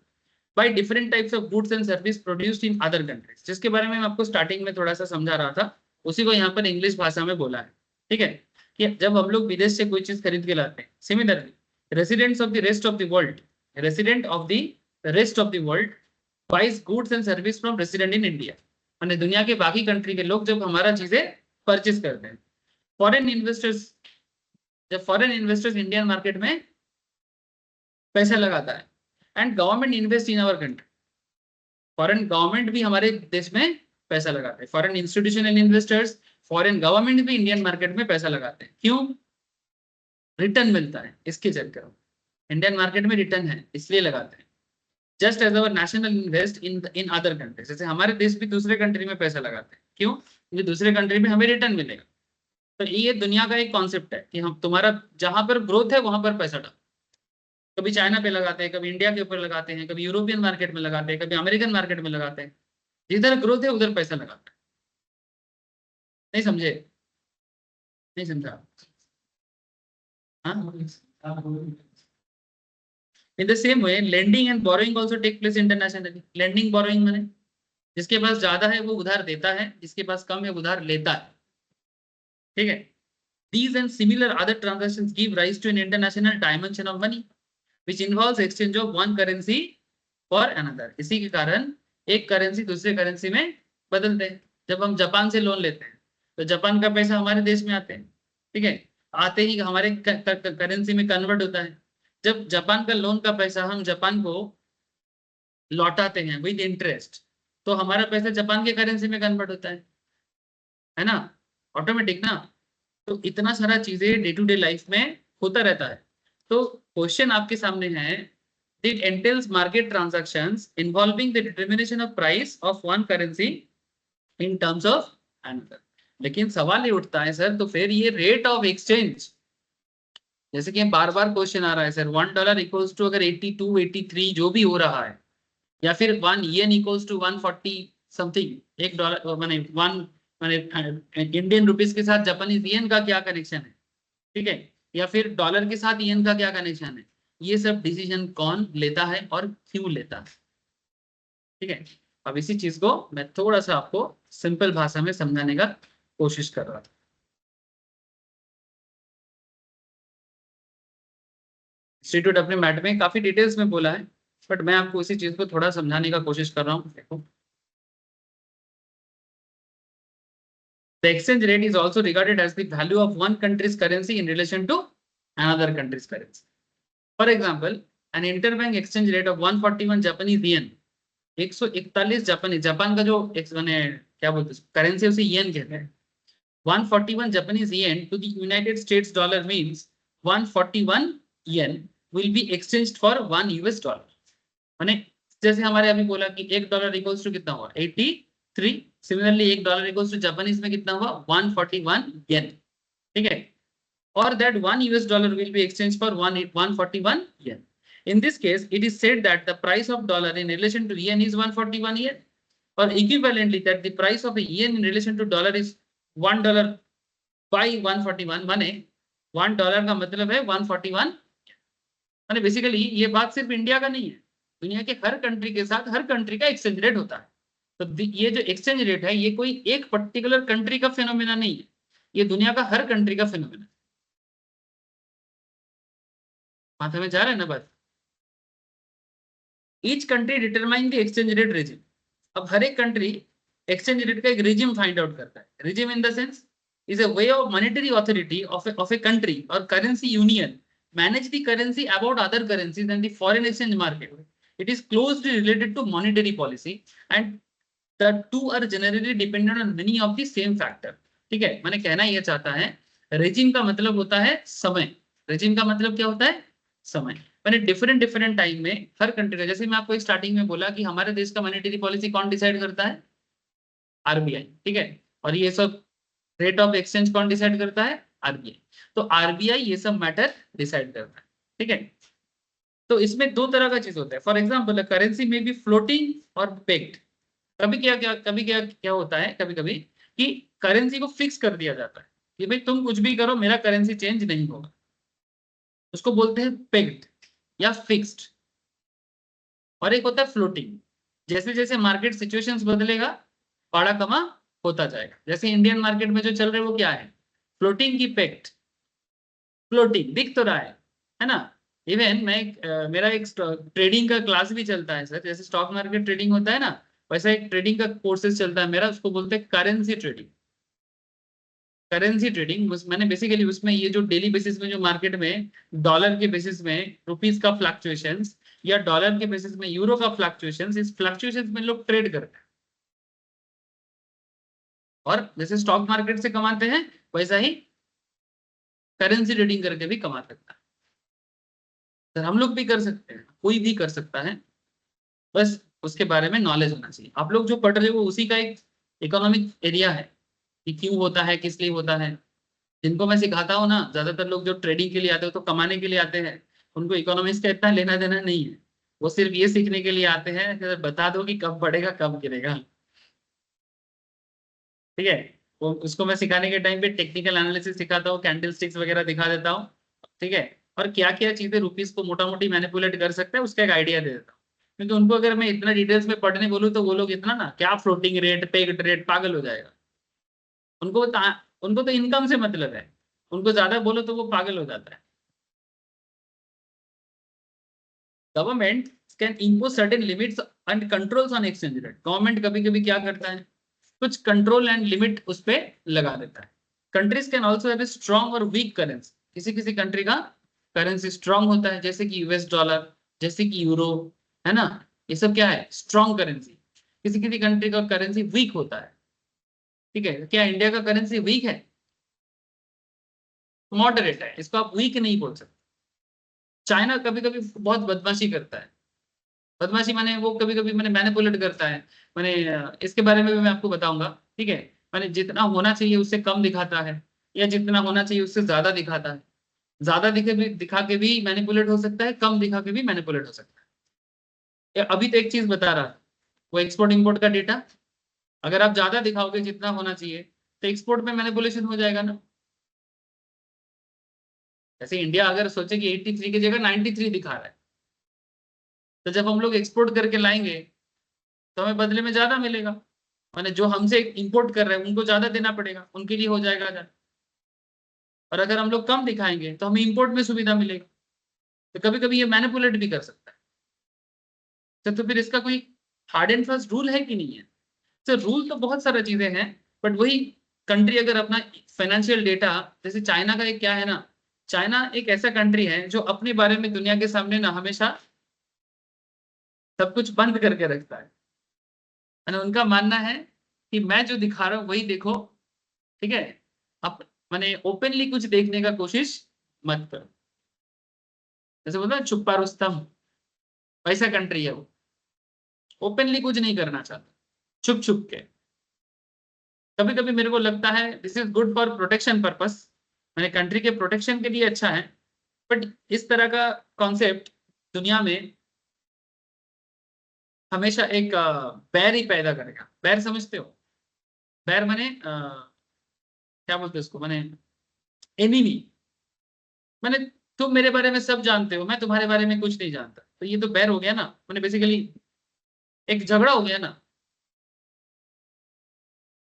buy different types of goods and service produced in other countries, जिसके बारे में मैं आपको स्टार्टिंग में थोड़ा सा समझा रहा था, उसी को यहाँ पर इंग्लिश भाषा में बोला है, ठीक है। कि जब हम लोग विदेश से कोई चीज खरीद के लाते हैं, similarly residents of the rest of the world, resident of the rest of the world buys goods and service from resident in India, माने दुनिया के बाकी कंट्री के लोग जब हमारा चीजें परचेज करते हैं, फॉरेन इन्वेस्टर्स, जब फॉरेन इन्वेस्टर्स इंडियन मार्केट में पैसा लगाता है, and government invest in our country, foreign government भी हमारे देश में पैसा लगाते हैं, foreign institutional investors, foreign government भी इंडियन मार्केट में पैसा लगाते हैं, क्यों। रिटर्न मिलता है इसके चक्कर में, इंडियन मार्केट में रिटर्न है इसलिए लगाते हैं। Just as our national invest in other countries, जैसे हमारे देश भी दूसरे कंट्री में पैसा लगाते हैं, क्यों, क्योंकि दूसरे कंट्री में हमें रिटर्न मिलेगा। तो ये दुनिया का एक कॉन्सेप्ट है कि हम तुम्हारा जहां पर ग्रोथ है वहां पर पैसा डालो, कभी चाइना पे लगाते हैं, कभी इंडिया के ऊपर लगाते हैं, कभी यूरोपियन मार्केट में लगाते हैं, कभी अमेरिकन मार्केट में लगाते हैं, जिधर ग्रोथ है उधर पैसा लगाते हैं। नहीं समझे, नहीं समझा। In the same way, lending and borrowing also take place internationally. Lending, borrowing माने जिसके पास ज्यादा है वो उधार देता है, जिसके पास कम है उधार लेता है, ठीक है। These and similar other transactions give rise to an international dimension of money, which involves exchange of one currency for another. इसी के कारण एक करेंसी दूसरे करेंसी में बदलते हैं। जब हम जापान से लोन लेते हैं तो जापान का पैसा हमारे देश में आते हैं, ठीक है, आते ही हमारे करेंसी में कन्वर्ट होता है। जब जापान का लोन का पैसा हम जापान को लौटाते हैं विद इंटरेस्ट, तो हमारा पैसा जापान के करेंसी में कन्वर्ट होता है ना, ऑटोमेटिक ना। तो इतना सारा चीजें डे टू डे लाइफ में होता रहता है। तो क्वेश्चन आपके सामने है, it entails market transactions involving the determination of price of one currency in terms of another। लेकिन सवाल ये उठता है सर, तो फिर ये रेट ऑफ एक्सचेंज, जैसे कि बार बार क्वेश्चन आ रहा है सर, $1 इक्वल्स टू अगर 82 83 जो भी हो रहा है, या फिर 1 yen इक्वल्स टू 140 समथिंग, $1 माने 1 माने इंडियन रुपीज के साथ जापानीज येन का क्या कनेक्शन है, ठीक है, या फिर डॉलर के साथ येन का क्या कनेक्शन है, ये सब डिसीजन कौन लेता है और क्यों लेता है, ठीक है। अब इसी चीज को मैं थोड़ा सा आपको सिंपल भाषा में समझाने का कोशिश कर रहा था। इंस्टीट्यूट अपने मैट में काफी डिटेल्स में बोला है, बट मैं आपको इसी चीज को थोड़ा समझाने का कोशिश कर रहा हूँ। देखो, the exchange rate is also regarded as the value of one country's currency in relation to another country's currency. For example, an interbank exchange rate of 141 Japanese yen, 141 Japan का जो माने क्या बोलते हैं करेंसी, उसे येन कहते हैं। 141 Japanese yen to the United States dollar means 141 yen will be exchanged for 1 US dollar. माने जैसे हमारे अभी बोला कि $1 इक्वल्स टू कितना हुआ 83। सिमिलरली $1 इक्वल्स टू जापानीज में कितना हुआ 141 येन। ठीक है, or that 1 US dollar will be exchanged for 141 yen. In this case, it is said that the price of dollar in relation to yen is 141 yen, or equivalently that the price of a yen in relation to dollar is $1 by 141। माने $1 का मतलब है 141। माने basically ये बात सिर्फ India का नहीं है, दुनिया के हर कंट्री के साथ हर कंट्री का एक्सचेंज रेट होता है। तो ये जो एक्सचेंज रेट है ये कोई एक पर्टिकुलर कंट्री का फिनोमेना नहीं है, ये दुनिया का हर कंट्री का फिनोमेना। माथा में जा रहा है ना बात। Each country determine the exchange rate regime. अब हर एक कंट्री एक्सचेंज रेट का एक रेजिम फाइंड आउट करता है। Regime in the sense is a way of monetary authority of a country or currency union manage the currency about other currencies and the foreign exchange market. It is closely related to monetary policy and the two are generally dependent on many of the same factor। ठीक है, मैंने कहना यह चाहता है regime का मतलब होता है समय। रेजिम का मतलब क्या होता है समय। मैंने डिफरेंट टाइम में हर कंट्री का, जैसे मैं आपको स्टार्टिंग में बोला कि हमारे देश का मॉनेटरी पॉलिसी कौन डिसाइड करता है आरबीआई। ठीक है, और ये सब रेट ऑफ एक्सचेंज कौन डिसाइड करता है आरबीआई। तो आरबीआई ये सब मैटर डिसाइड करता है। ठीक है, तो इसमें दो तरह का चीज होता है। फॉर एग्जाम्पल करेंसी में भी फ्लोटिंग और पेक्ड। कभी क्या होता है कभी कभी कि करेंसी को फिक्स कर दिया जाता है कि भाई तुम कुछ भी करो मेरा करेंसी चेंज नहीं होगा, उसको बोलते हैं पेक्ड या फिक्स्ड। और एक होता है फ्लोटिंग, जैसे जैसे मार्केट सिचुएशंस बदलेगा पाड़ा कमा होता जाएगा। जैसे इंडियन मार्केट में जो चल रहा है वो क्या है फ्लोटिंग की पेक्ड। फ्लोटिंग दिख तो रहा है ना। इवन मैं मेरा एक ट्रेडिंग का क्लास भी चलता है सर, जैसे स्टॉक मार्केट ट्रेडिंग होता है ना वैसा एक ट्रेडिंग का कोर्सेज चलता है मेरा, उसको बोलते हैं करेंसी ट्रेडिंग। करेंसी ट्रेडिंग मैंने बेसिकली उसमें ये जो डेली बेसिस में जो मार्केट में डॉलर के बेसिस में रुपीस का फ्लक्चुएशंस या डॉलर के बेसिस में यूरो का फ्लक्चुएशंस, इस फ्लक्चुएशंस में लोग ट्रेड करते हैं और जैसे स्टॉक मार्केट से कमाते हैं वैसा ही करेंसी ट्रेडिंग करके भी कमा सकता है। सर हम लोग भी कर सकते हैं, कोई भी कर सकता है, बस उसके बारे में नॉलेज होना चाहिए। आप लोग जो पढ़ रहे हो उसी का एक इकोनॉमिक एरिया है कि क्यों होता है किस लिए होता है। जिनको मैं सिखाता हूँ ना, ज्यादातर लोग जो ट्रेडिंग के लिए आते हो तो कमाने के लिए आते हैं, उनको इकोनॉमिक्स का इतना लेना देना नहीं है। वो सिर्फ ये सीखने के लिए आते हैं कि बता दो कि कब बढ़ेगा कब गिरेगा। ठीक है, वो उसको मैं सिखाने के टाइम पे टेक्निकल एनालिसिस सिखाता हूँ, कैंडल स्टिक्स वगैरह दिखा देता हूँ। ठीक है, और क्या क्या चीजें रुपीस को मोटा मोटी मैनिपुलेट कर सकते हैं उसका एक आइडिया दे देता हूँ। क्योंकि उनको अगर मैं इतना डिटेल्स में पढ़ने बोलूँ तो वो लोग इतना ना क्या फ्लोटिंग रेट पेग्ड रेट पागल हो जाएगा। उनको उनको तो इनकम से मतलब है, उनको ज्यादा बोलो तो वो पागल हो जाता है। Government can impose certain limits and controls on exchange rate. Government कभी कभी क्या करता है कुछ कंट्रोल एंड लिमिट उस पर लगा देता है। Countries can also have a strong और वीक करेंसी। किसी किसी कंट्री का करेंसी स्ट्रॉन्ग होता है जैसे कि यूएस डॉलर, जैसे कि यूरो, है ना। ये सब क्या है स्ट्रॉन्ग करेंसी। किसी किसी कंट्री का करेंसी वीक होता है। ठीक है, क्या इंडिया का करेंसी वीक है? मॉडरेट है, इसको आप वीक नहीं बोल सकते। चाइना कभी कभी बहुत बदमाशी करता है। बदमाशी माने वो कभी कभी मैंने मैनिपुलेट करता है। मैंने इसके बारे में भी मैं आपको बताऊंगा। ठीक है, मैंने जितना होना चाहिए उससे कम दिखाता है या जितना होना चाहिए उससे ज्यादा दिखाता है। ज्यादा दिखा के भी मैनिपुलेट हो सकता है, कम दिखा के भी मैनिपुलेट हो सकता है। अभी तो एक चीज बता रहा था वो एक्सपोर्ट इंपोर्ट का डेटा। अगर आप ज्यादा दिखाओगे जितना होना चाहिए तो एक्सपोर्ट में मैनिपुलेशन हो जाएगा ना। जैसे इंडिया अगर सोचे कि 83 की जगह 93 दिखा रहा है, तो जब हम लोग एक्सपोर्ट करके लाएंगे तो हमें बदले में ज्यादा मिलेगा। माने जो हमसे इंपोर्ट कर रहे हैं उनको ज्यादा देना पड़ेगा, उनके लिए हो जाएगा ज्यादा। और अगर हम लोग कम दिखाएंगे तो हमें इंपोर्ट में सुविधा मिलेगी। तो कभी कभी ये मैनिपुलेट भी कर सकता है। तो फिर इसका कोई हार्ड एंड फास्ट रूल है कि नहीं है? तो रूल तो बहुत सारा चीजें हैं, बट वही कंट्री अगर अपना फाइनेंशियल डेटा, जैसे चाइना का एक क्या है ना, चाइना एक ऐसा कंट्री है जो अपने बारे में दुनिया के सामने ना हमेशा सब कुछ बंद करके रखता है। उनका मानना है कि मैं जो दिखा रहा हूँ वही देखो। ठीक है, आप मैंने ओपनली कुछ देखने का कोशिश मत करो। जैसे बोलते हैं छुपा रुस्तम, वैसा कंट्री है वो, ओपनली कुछ नहीं करना चाहता, छुप छुप के। कभी कभी मेरे को लगता है this is good for protection purpose, मैंने कंट्री के प्रोटेक्शन के लिए अच्छा है, बट इस तरह का कॉन्सेप्ट दुनिया में हमेशा एक बैर ही पैदा करेगा। बैर समझते हो? बैर माने क्या बोलते हैं उसको, माने एनिमी, माने तुम मेरे बारे में सब जानते हो, मैं तुम्हारे बारे में कुछ नहीं जानता, तो ये तो बैर हो गया ना, माने बेसिकली एक झगड़ा हो गया ना।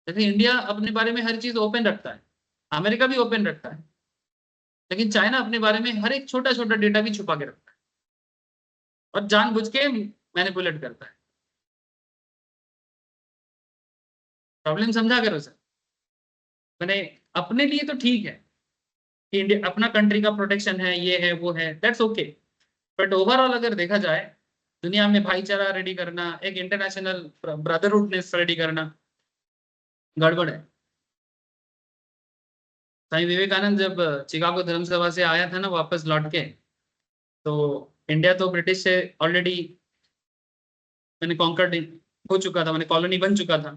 जैसे इंडिया अपने बारे में हर चीज ओपन रखता है, अमेरिका भी ओपन रखता है, लेकिन चाइना अपने बारे में हर एक छोटा छोटा डेटा भी छुपा के रखता है और जानबूझ के मैनिपुलेट करता है। प्रॉब्लम समझा करो सर। मैंने अपने लिए तो ठीक है कि इंडिया अपना कंट्री का प्रोटेक्शन है, ये है वो है, दैट्स ओके, बट ओवरऑल अगर देखा जाए दुनिया में भाईचारा रेडी करना, एक इंटरनेशनल ब्रदरहुडनेस रेडी करना, गड़बड़ है। स्वामी विवेकानंद जब चिकागो धर्म सभा से आया था ना वापस लौट के, तो इंडिया तो ब्रिटिश से ऑलरेडी मैंने कॉन्कर्ड हो चुका था, मैंने कॉलोनी बन चुका था,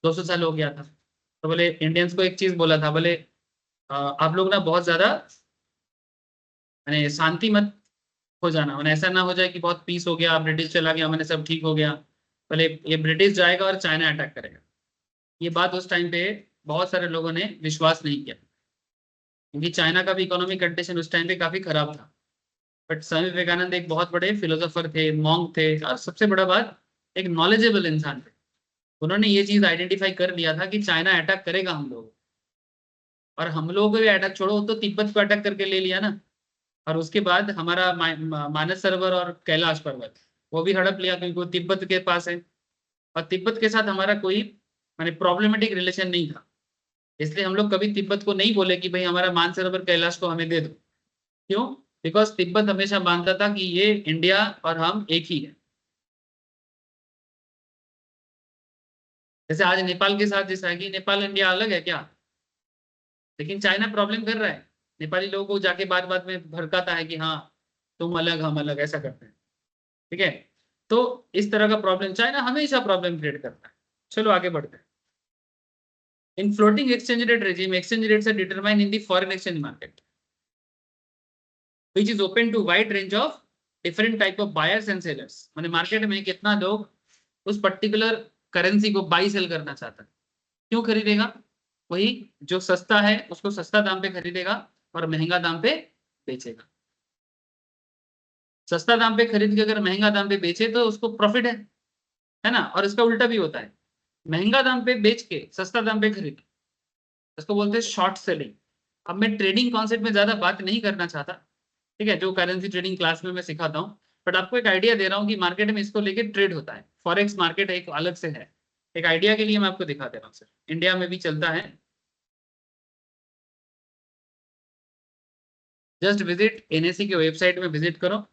200 साल हो गया था। तो बोले इंडियंस को एक चीज बोला था, बोले आप लोग ना बहुत ज्यादा मैंने शांति मत हो जाना, मैंने ऐसा ना हो जाए कि बहुत पीस हो गया, ब्रिटिश चला गया, मैंने सब ठीक हो गया, बोले ये ब्रिटिश जाएगा और चाइना अटैक करेगा। ये बात उस टाइम पे बहुत सारे लोगों ने विश्वास नहीं किया, क्योंकि चाइना का भी इकोनॉमिक कंडीशन उस टाइम पे काफी खराब था। बट स्वामी विवेकानंद एक बहुत बड़े फिलोसोफर थे, मॉन्क थे, और सबसे बड़ा बात एक नॉलेजेबल इंसान थे। उन्होंने ये चीज आइडेंटिफाई कर लिया था कि चाइना अटैक करेगा हम लोग, और हम लोगों को भी अटैक छोड़ो, तो तिब्बत को अटैक करके ले लिया ना, और उसके बाद हमारा मानस सरोवर और कैलाश पर्वत वो भी हड़प लिया, क्योंकि वो तिब्बत के पास है, और तिब्बत के साथ हमारा कोई माने प्रॉब्लमेटिक रिलेशन नहीं था। इसलिए हम लोग कभी तिब्बत को नहीं बोले कि भाई हमारा मानसरोवर कैलाश को हमें दे दो। क्यों? बिकॉज तिब्बत हमेशा मानता था कि ये इंडिया और हम एक ही है। जैसे आज नेपाल के साथ जैसा है कि नेपाल इंडिया अलग है क्या, लेकिन चाइना प्रॉब्लम कर रहा है, नेपाली लोगों को जाके बात बात में भड़काता है कि हाँ तुम अलग हम अलग, ऐसा करते हैं। ठीक है, तो इस तरह का प्रॉब्लम चाइना हमेशा प्रॉब्लम क्रिएट करता है। चलो आगे बढ़ते हैं। In floating exchange rate regime, exchange rates are determined in the foreign exchange market, which is open to wide range of different type of buyers and sellers। माने market में कितना लोग उस पर्टिकुलर करेंसी को बाई सेल करना चाहता है। क्यों खरीदेगा? वही जो सस्ता है उसको सस्ता दाम पे खरीदेगा और महंगा दाम पे बेचेगा। सस्ता दाम पे खरीद के अगर महंगा दाम पे बेचे तो उसको प्रॉफिट है ना, और इसका उल्टा भी होता है, महंगा दाम पे बेच के सस्ता दाम पे खरीद, इसको बोलते हैं शॉर्ट सेलिंग। अब मैं ट्रेडिंग कॉन्सेप्ट में ज्यादा बात नहीं करना चाहता, ठीक है, जो करेंसी ट्रेडिंग क्लास में मैं सिखाता हूँ, बट आपको एक आइडिया दे रहा हूँ कि मार्केट में इसको लेके ट्रेड होता है। फॉरेक्स मार्केट एक अलग से है, एक आइडिया के लिए मैं आपको दिखा दे रहा हूँ सर, इंडिया में भी चलता है। जस्ट विजिट एनएससी के वेबसाइट में विजिट करो,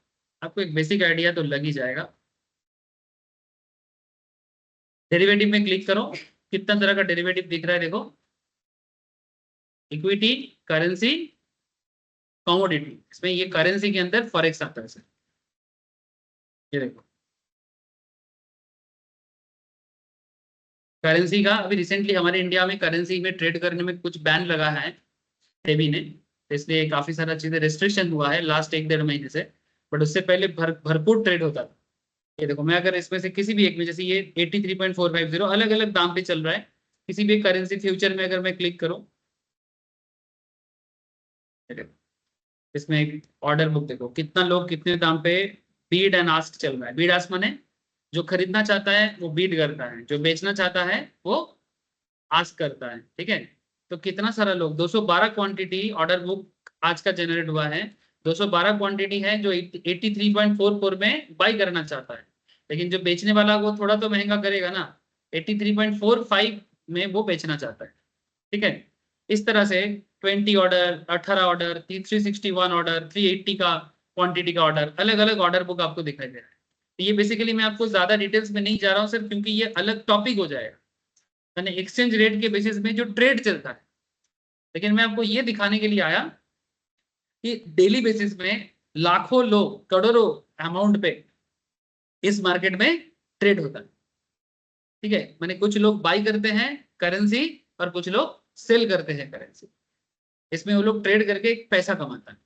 आपको एक बेसिक आइडिया तो लग ही जाएगा। डेरिवेटिव में क्लिक करो, कितना तरह का डेरिवेटिव दिख रहा है देखो, इक्विटी, करेंसी, कमोडिटी, इसमें ये करेंसी के अंदर फॉरेक्स आता है सर। ये देखो करेंसी का अभी रिसेंटली हमारे इंडिया में करेंसी में ट्रेड करने में कुछ बैन लगा है सेबी ने, तो इसलिए काफी सारा चीजें रेस्ट्रिक्शन हुआ है लास्ट 1-1.5 महीने से, बट उससे पहले भरपूर ट्रेड होता था। ये देखो मैं अगर इसमें से किसी भी एक में, जैसे ये 83.450 अलग अलग दाम पे चल रहा है, किसी भी करेंसी फ्यूचर में अगर मैं क्लिक करूं, ये देखो इसमें एक ऑर्डर बुक देखो कितना लोग कितने दाम पे बीड एंड आस्क चल रहा है। बीड आस्क माने जो खरीदना चाहता है वो बीड करता है, जो बेचना चाहता है वो आस्क करता है। ठीक है, तो कितना सारा लोग 212 क्वांटिटी ऑर्डर बुक आज का जनरेट हुआ है, 212 क्वांटिटी है जो 83.44 में बाई करना चाहता है, लेकिन जो बेचने वाला वो थोड़ा तो महंगा करेगा ना, 83.45 में वो बेचना चाहता है। ठीक है, इस तरह से 20 ऑर्डर, 18 ऑर्डर, 361 ऑर्डर, 380 का क्वांटिटी का ऑर्डर, अलग अलग ऑर्डर बुक आपको दिखाई दे रहा है। तो ये बेसिकली मैं आपको ज्यादा डिटेल्स में नहीं जा रहा हूँ सर, क्योंकि ये अलग टॉपिक हो जाएगा, यानी एक्सचेंज रेट के बेसिस में जो ट्रेड चलता है। लेकिन मैं आपको ये दिखाने के लिए आया कि डेली बेसिस में लाखों लोग करोड़ों अमाउंट पे इस मार्केट में ट्रेड होता है। ठीक है, माने कुछ लोग बाई करते हैं करेंसी और कुछ लोग सेल करते हैं करेंसी। इसमें वो लोग ट्रेड करके पैसा कमाता है।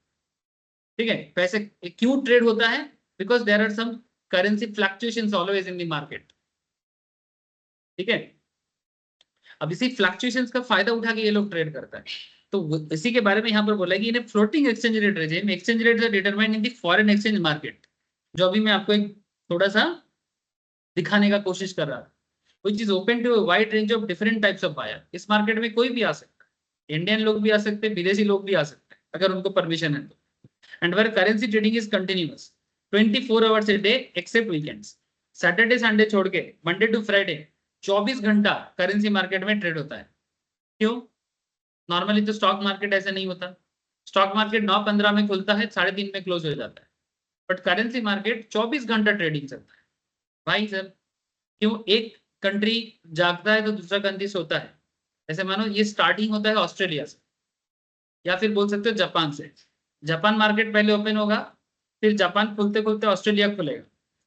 ठीक है, पैसे क्यों ट्रेड होता है? Because there are some currency fluctuations always in the market. ठीक है, अब इसी फ्लक्चुएशंस का फायदा उठा के ये लोग ट्रेड करता है। तो इसी के बारे में यहाँ पर बोला कि in floating exchange rate regime exchange rates are determined in the foreign exchange market, जो अभी मैं आपको एक थोड़ा सा दिखाने का कोशिश कर रहा था, which is open to a wide range of different types of buyer। इस मार्केट में कोई भी आ सकता है, इंडियन लोग भी आ सकते हैं, विदेशी लोग भी आ सकते हैं अगर उनको परमिशन है तो। And where currency trading is continuous 24 hours a day except weekends. Saturday Sunday छोड़ के मंडे टू फ्राइडे 24 घंटा करेंसी मार्केट में ट्रेड होता है। क्यों? नॉर्मली तो स्टॉक मार्केट ऐसा नहीं होता। स्टॉक मार्केट 9:15 में खुलता है, 3:30 में क्लोज हो जाता है, बट करेंसी मार्केट 24 घंटा ट्रेडिंग चलता है। भाई सर क्यों? एक कंट्री जागता है तो दूसरा कंट्री सोता है। ऐसे मानो ये स्टार्टिंग होता है ऑस्ट्रेलिया से, या फिर बोल सकते हो जापान से। जापान मार्केट पहले ओपन होगा, फिर जापान खुलते खुलते ऑस्ट्रेलिया खुलेगा,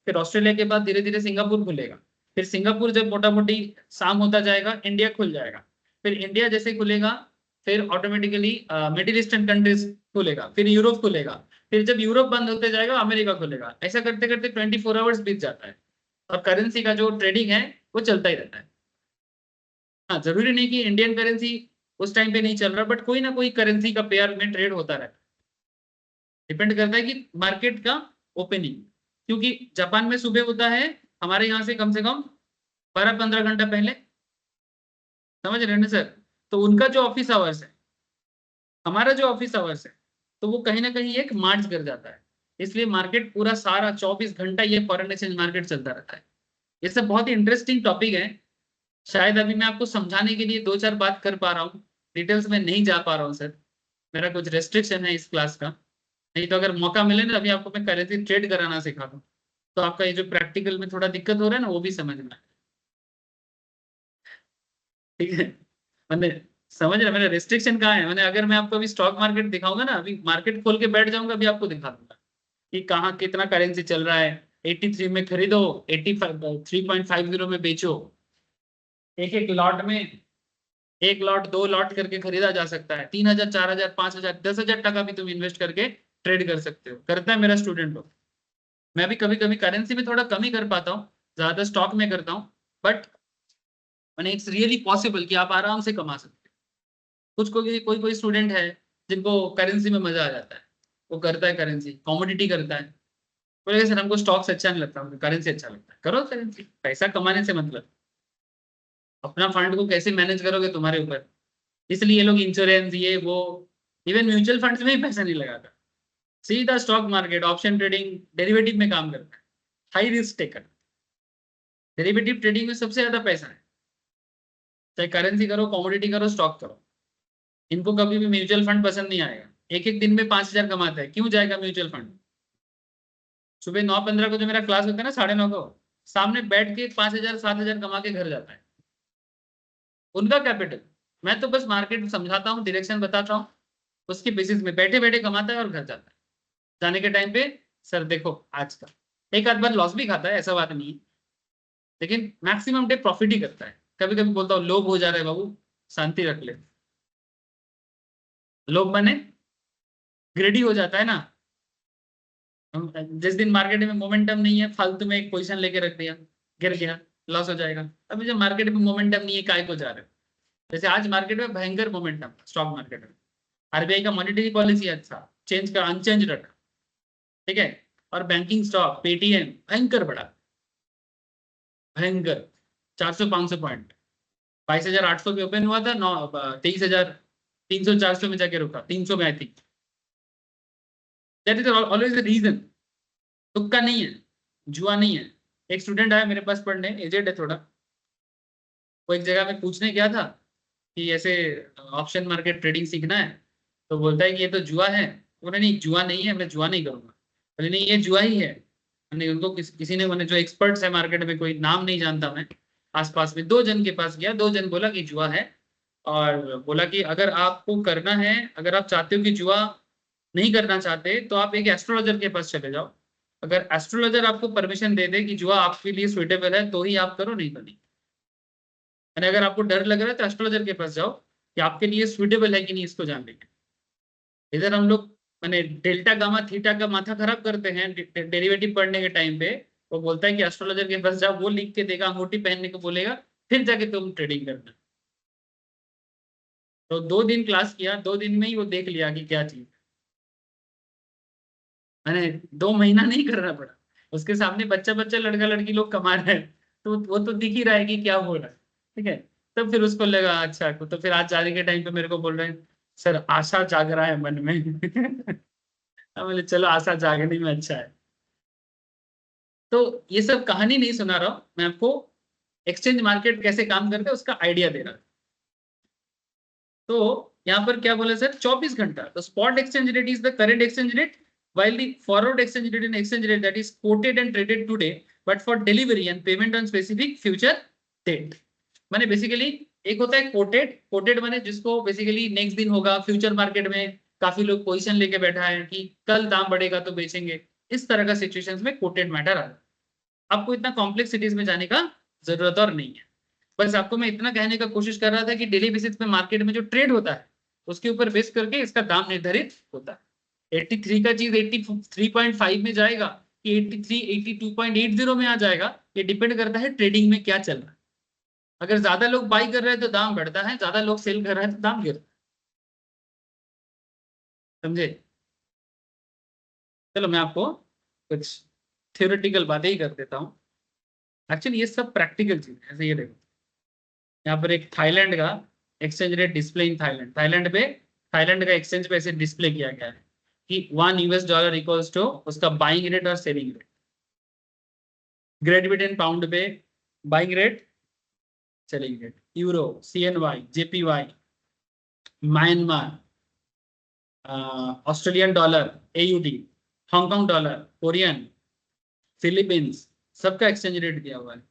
फिर ऑस्ट्रेलिया के बाद धीरे धीरे सिंगापुर खुलेगा, फिर सिंगापुर जब मोटा मोटी शाम होता जाएगा इंडिया खुल जाएगा, फिर इंडिया जैसे खुलेगा फिर ऑटोमेटिकली मिडिल ईस्टर्न कंट्रीज खुलेगा, फिर यूरोप खुलेगा, फिर जब यूरोप बंद होते जाएगा अमेरिका खुलेगा। ऐसा करते करते 24 आवर्स बीत जाता है और करेंसी का जो ट्रेडिंग है वो चलता ही रहता है। हाँ, जरूरी नहीं कि इंडियन करेंसी उस टाइम पे नहीं चल रहा, बट कोई ना कोई करेंसी का पेयर में ट्रेड होता रहता है। डिपेंड करता है कि मार्केट का ओपनिंग, क्योंकि जापान में सुबह होता है हमारे यहाँ से कम 12-15 घंटा पहले। समझ रहे हैं ना सर? तो उनका जो ऑफिस आवर्स है, हमारा जो ऑफिस आवर्स है, तो वो कहीं ना कहीं एक मार्च कर जाता है। इसलिए मार्केट पूरा सारा 24 घंटा ये फॉरेन एक्सचेंज मार्केट चलता रहता है। ये सब बहुत ही इंटरेस्टिंग टॉपिक है। शायद अभी मैं आपको समझाने के लिए 2-4 बात कर पा रहा हूँ, डिटेल्स में नहीं जा पा रहा हूँ सर, मेरा कुछ रेस्ट्रिक्शन है इस क्लास का। नहीं तो अगर मौका मिले ना अभी आपको मैं करेंसी ट्रेड कराना सिखा दूँ, तो आपका ये जो प्रैक्टिकल में थोड़ा दिक्कत हो रहा है ना वो भी समझ में आए। ठीक है, मैंने समझ रहा, मेरा रेस्ट्रिक्शन कहाँ है। मैंने अगर मैं आपको अभी स्टॉक मार्केट दिखाऊंगा ना, अभी मार्केट खोल के बैठ जाऊंगा, अभी आपको दिखा दूंगा कि कहाँ कितना करेंसी चल रहा है। 83 में खरीदो, 3.50 में बेचो। एक एक लॉट में, एक लॉट 2 लॉट करके खरीदा जा सकता है। 3,000 4,000 5,000 10,000 टका भी तुम इन्वेस्ट करके ट्रेड कर सकते हो। करता है मेरा स्टूडेंट लोग। मैं भी कभी कभी करेंसी में थोड़ा कम ही कर पाता हूँ, ज्यादा स्टॉक में करता हूँ, बट मैंने इट्स रियली पॉसिबल कि आप आराम से कमा सकते हो। कुछ कोई कोई स्टूडेंट है जिनको करेंसी में मजा आ जाता है, वो करता है करेंसी, कॉमोडिटी करता है। बोलेगा सर हमको स्टॉक्स अच्छा नहीं लगता, हमको करेंसी अच्छा लगता है। करो करेंसी, पैसा कमाने से मतलब, अपना फंड को कैसे मैनेज करोगे तुम्हारे ऊपर। इसलिए ये लोग इंश्योरेंस ये वो, इवन म्यूचुअल फंड्स में भी पैसा नहीं लगाता, सीधा stock market option trading derivative में काम करता है। High risk taker, derivative trading में सबसे ज्यादा पैसा है। चाहे करेंसी करो, कॉमोडिटी करो, स्टॉक करो, इनको कभी भी म्यूचुअल फंड पसंद नहीं आएगा। एक एक दिन में 5,000 कमाता है, क्यों जाएगा म्यूचुअल फंड? सुबह 9:15 को जो मेरा क्लास होता है ना 9:30 को, सामने बैठ के 5,000 7,000 कमा के घर जाता है। उनका कैपिटल, मैं तो बस मार्केट समझाता हूँ, डायरेक्शन बताता हूँ, उसकी बेसिस में बैठे बैठे कमाता है और घर जाता है। जाने के टाइम पे सर देखो आज का, एक आध बार लॉस भी खाता है, ऐसा बात नहीं है, लेकिन मैक्सिमम डे प्रॉफिट ही करता है। कभी कभी बोलता हूँ लोभ हो जा रहा है बाबू, शांति रख ले। लोभ माने ग्रेडी हो जाता है ना। जिस दिन मार्केट में मोमेंटम नहीं है, फालतू में एक पोजीशन लेके रख दिया, गिर गया, लॉस हो जाएगा। अभी जब मार्केट में मोमेंटम नहीं है, काय को जा रहे हो? जैसे आज मार्केट में भयंकर मोमेंटम, स्टॉक मार्केट में आरबीआई का मॉनेटरी पॉलिसी अच्छा चेंज का अनचेंज रखा। ठीक है, और बैंकिंग स्टॉक पेटीएम भयंकर बढ़ा, भयंकर 400-500 पॉइंट। 22,800 पे ओपन हुआ था, 23,300 400 में जाके रुका, 300 में I think. That is always reason, तुक्का नहीं है, जुआ नहीं है। एक स्टूडेंट आया मेरे पास पढ़ने, एजेड है थोड़ा, वो एक जगह में पूछने गया था कि ऐसे ऑप्शन मार्केट ट्रेडिंग सीखना है, तो बोलता है कि ये तो जुआ है। बोले नहीं जुआ नहीं है, मैं जुआ नहीं करूंगा। बोले नहीं ये जुआ ही है। मैंने उनको किसी ने, मैंने जो एक्सपर्ट्स है मार्केट में, कोई नाम नहीं जानता मैं, आसपास में 2 जन के पास गया, 2 जन बोला कि जुआ है, और बोला कि अगर आपको करना है, अगर आप चाहते हो कि जुआ नहीं करना चाहते तो आप एक एस्ट्रोलॉजर के पास चले जाओ। अगर एस्ट्रोलॉजर आपको परमिशन दे दे कि जुआ आपके लिए सुइटेबल है तो ही आप करो, नहीं तो नहीं। यानी अगर आपको डर लग रहा है तो एस्ट्रोलॉजर के पास जाओ कि आपके लिए सुइटेबल है कि नहीं, इसको जानने के। इधर हम लोग मैंने डेल्टा गामा थीटा का माथा खराब करते हैं डेरिवेटिव पढ़ने के टाइम पे। वो बोलता है कि एस्ट्रोलॉजर के पास जाओ, वो लिख के देगा, अंगूठी पहनने को बोलेगा, फिर जाके तुम ट्रेडिंग करना। तो 2 दिन क्लास किया, 2 दिन में ही वो देख लिया कि क्या चीज। मैंने 2 महीना नहीं करना पड़ा। उसके सामने बच्चा बच्चा लड़का लड़की लोग कमा रहे हैं, तो वो तो दिख ही रहा है कि क्या हो रहा है। ठीक है। तब फिर उसको लगा अच्छा, तो फिर आज जाने के टाइम पे मेरे को बोल रहे हैं सर आशा जाग रहा है मन में। अब बोले चलो आशा जागने में अच्छा है। तो ये सब कहानी नहीं सुना रहा हूं मैं आपको, एक्सचेंज मार्केट कैसे काम करता है उसका आइडिया दे रहा हूं। तो यहाँ पर क्या बोला सर, 24 घंटा। तो spot exchange rate is the current exchange rate, while the forward exchange rate and exchange rate that is quoted and traded today but for delivery and payment on specific future date। माने basically एक होता है coated, coated माने जिसको basically next दिन होगा, future market में काफी लोग पोजीशन लेके बैठा है कि कल दाम बढ़ेगा तो बेचेंगे। इस तरह का सिचुएशंस में कोटेड मैटर आता है। आपको इतना कॉम्प्लेक्सिटीज में जाने का जरूरत और नहीं है। बस आपको मैं इतना कहने का कोशिश कर रहा था कि डेली बेसिस पे मार्केट में जो ट्रेड होता है उसके ऊपर बेस करके इसका दाम निर्धारित होता है। 83 का चीज 83.5 में जाएगा कि 83 82.80 में आ जाएगा, ये डिपेंड करता है ट्रेडिंग में क्या चल रहा है। अगर ज्यादा लोग बाई कर रहे हैं तो दाम बढ़ता है, ज्यादा लोग सेल कर रहे हैं तो दाम गिरता है। समझे? चलो मैं आपको कुछ थियोरेटिकल बातें ही कर देता हूँ। एक्चुअली ये सब प्रैक्टिकल चीज है। ऐसे ये देखो, यहाँ पर एक थाईलैंड का exchange rate display in Thailand, Thailand का एक्सचेंज पे ऐसे डिस्प्ले किया गया है कि $1 इक्वल्स टू उसका बाइंग रेट और selling rate. Great Britain pound पे buying rate, selling rate. Euro, CNY, JPY, Myanmar, Australian dollar, AUD, Hong Kong dollar, Korean, Philippines, सबका एक्सचेंज रेट दिया हुआ है।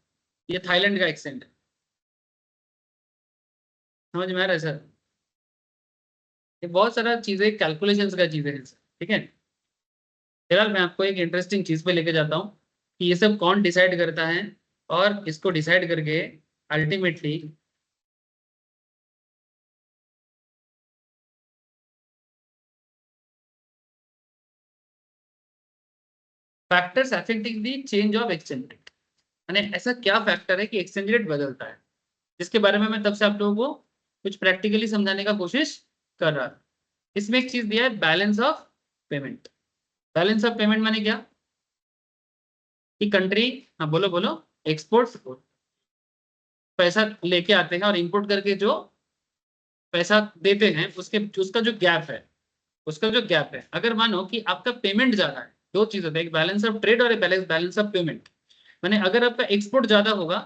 ये थाईलैंड का एक्सचेंज है। समझ में आ रहा है सर? ये बहुत सारा चीजें कैलकुलेशंस का चीजें हैं सर। ठीक है। फिलहाल मैं आपको एक इंटरेस्टिंग चीज पे लेके जाता हूँ कि ये सब कौन डिसाइड करता है, और इसको डिसाइड करके ultimately factors affecting the change of exchange rate. यानी ऐसा क्या फैक्टर है कि एक्सचेंज रेट बदलता है, जिसके बारे में मैं तब से आप लोगों को कुछ प्रैक्टिकली समझाने का कोशिश कर रहा था। इसमें एक चीज दिया है balance of payment. Balance of payment माने क्या कि कंट्री, हाँ बोलो बोलो, एक्सपोर्ट पैसा लेके आते हैं और इंपोर्ट करके जो पैसा देते हैं उसके उसका जो गैप है, अगर मानो कि आपका पेमेंट ज्यादा है, दो चीज होता है, एक बैलेंस ऑफ ट्रेड और एक बैलेंस ऑफ पेमेंट। माने अगर आपका एक्सपोर्ट ज्यादा होगा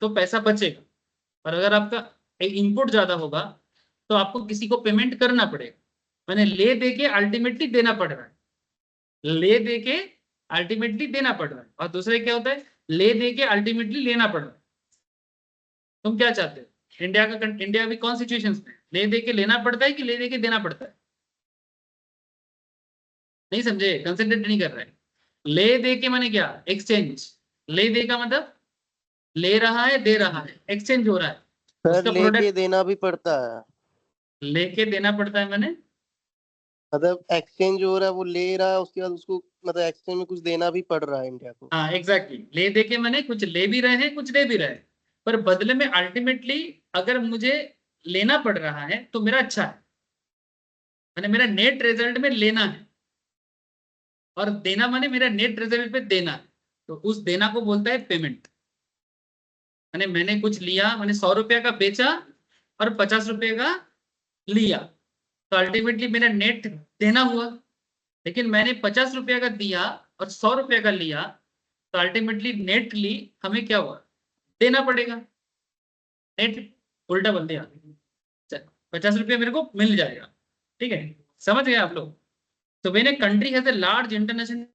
तो पैसा बचेगा, और अगर आपका इंपोर्ट ज्यादा होगा तो आपको किसी को पेमेंट करना पड़ेगा। मैंने ले दे के अल्टीमेटली देना पड़ रहा है, ले दे के अल्टीमेटली देना पड़ रहा है। और दूसरे क्या होता है, ले दे के अल्टीमेटली लेना पड़ रहा है। तुम क्या चाहते हो? इंडिया भी कौन सिचुएशन में ले दे के लेना पड़ता है कि ले दे के देना पड़ता है? नहीं समझे, कंसेंट्रेट नहीं कर रहे हैं। ले दे के माने क्या, एक्सचेंज। ले दे का मतलब ले रहा है दे रहा है, एक्सचेंज हो रहा है। सर उसका लेके प्रोडक्ट देना भी पड़ता है। लेके देना पड़ता है मैंने। मतलब एक्सचेंज हो रहा है, वो ले रहा है, उसके बाद उसको मतलब एक्सचेंज में कुछ देना भी पड़ रहा है इंडिया को। हाँ एग्जैक्टली, ले दे के मैंने कुछ ले भी रहे हैं कुछ दे भी रहे हैं, पर बदले में अल्टीमेटली अगर मुझे लेना पड़ रहा है तो मेरा अच्छा है। मैंने मेरा नेट रिजल्ट में लेना है, और देना माने मेरा नेट रिजल्ट पे देना है। तो उस देना को बोलता है पेमेंट। मैंने कुछ लिया, मैंने 100 रुपये का बेचा और 50 रुपये का लिया, तो अल्टीमेटली मेरा नेट देना हुआ। लेकिन मैंने 50 रुपये का दिया और 100 रुपये का लिया, तो अल्टीमेटली नेटली हमें क्या हुआ, देना पड़ेगा। नेट उल्टा बन दिया, 50 रुपये मेरे को मिल जाएगा। ठीक है, समझ गए आप लोग? तो when a country has a large international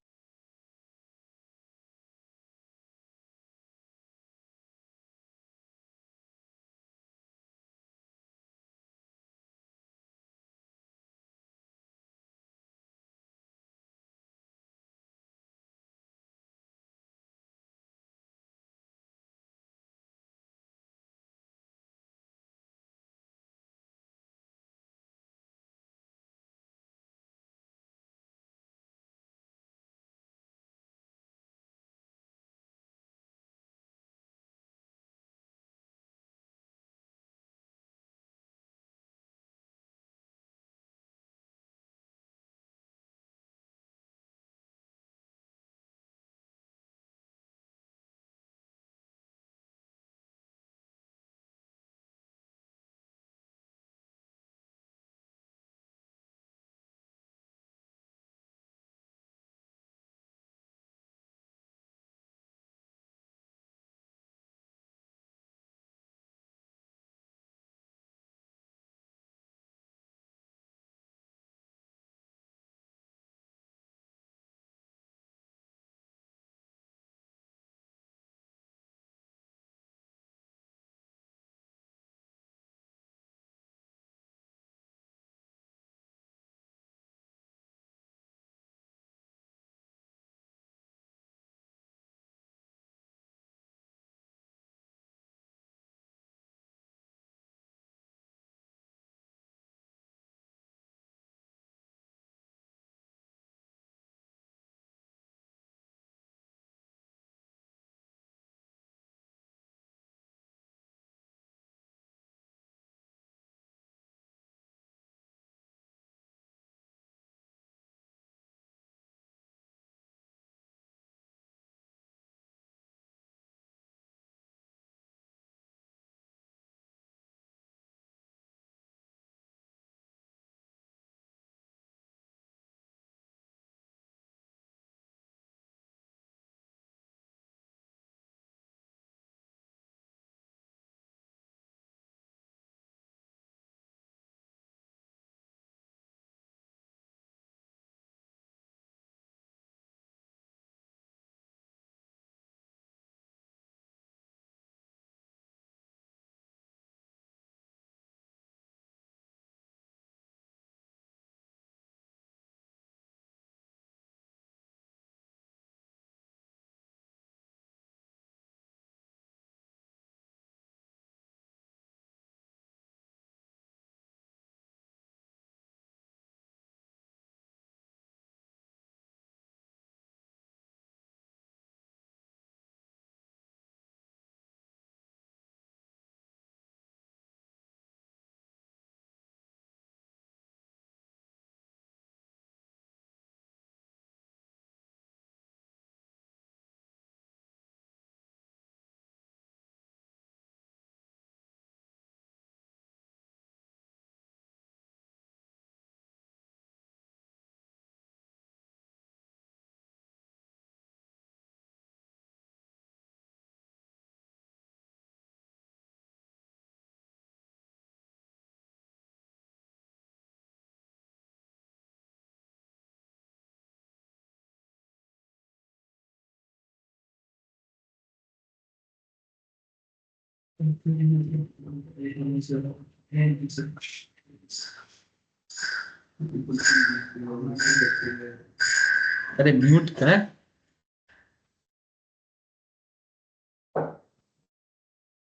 अरे म्यूट कर।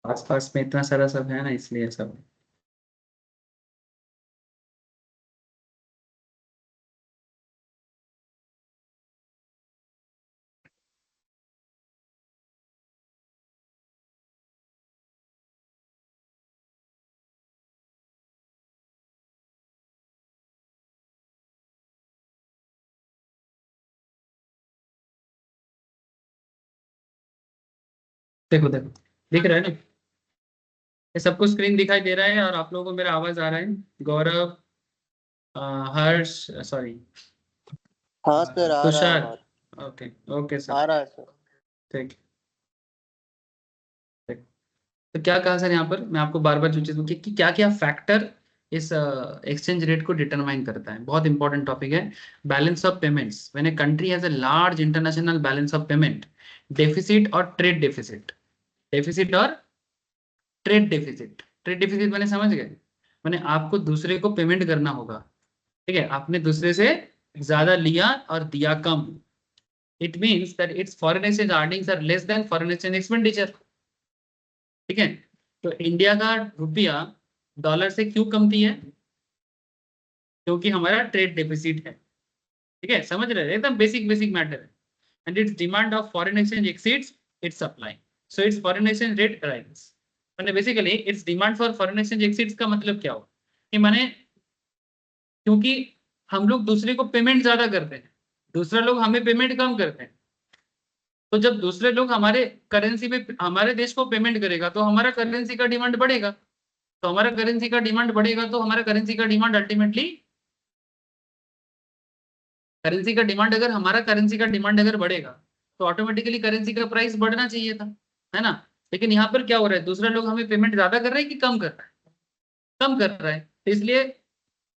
आस पास में इतना सारा सब है ना, इसलिए सब। देखो देखो, दिख रहा है ना? ये सबको स्क्रीन दिखाई दे रहा है और आप लोगों को मेरा आवाज आ रहा है? गौरव, हर्ष, सॉरी, हाँ सर, आ रहा है तुषार। आवाज। ओके ओके सर, आ रहा है सर। ठीक। ठीक। तो क्या कहा सर, यहाँ पर मैं आपको बार बार जो चीज कि क्या क्या फैक्टर इस एक्सचेंज रेट को डिटरमाइन करता है। बहुत इंपॉर्टेंट टॉपिक है। Balance of payments, when a country has a large international balance of payment, deficit और ट्रेड डेफिसिट। डेफिसिट और ट्रेड डेफिसिट। ट्रेड डेफिसिट मैंने समझ गए, मैंने आपको दूसरे को पेमेंट करना होगा। ठीक है, आपने दूसरे से ज्यादा लिया और दिया कम। It means that its foreign exchange earnings are less than foreign exchange expenditure. ठीक है, तो इंडिया का रुपया डॉलर से क्यों कमती है? क्योंकि हमारा ट्रेड डेफिसिट है। ठीक है, समझ रहे हैं? एकदम बेसिक बेसिक मैटर है। And its demand of foreign exchange exceeds its supply, so its foreign exchange rate rises. मैंने basically its demand for foreign exchange exceeds का मतलब क्या हुआ कि माने, क्योंकि हम लोग दूसरे को पेमेंट ज्यादा करते हैं, दूसरा लोग हमें पेमेंट कम करते हैं। तो जब दूसरे लोग हमारे करेंसी में हमारे देश को पेमेंट करेगा तो हमारा करेंसी का डिमांड बढ़ेगा। तो हमारा करेंसी का डिमांड बढ़ेगा तो हमारा करेंसी का डिमांड अल्टीमेटली, करेंसी का डिमांड अगर हमारा करेंसी का डिमांड अगर बढ़ेगा तो ऑटोमेटिकली करेंसी का प्राइस बढ़ना चाहिए था, है ना? लेकिन यहाँ पर क्या हो रहा है, दूसरा लोग हमें पेमेंट ज्यादा कर रहे हैं कि कम कर रहा है? कम कर रहा है। तो इसलिए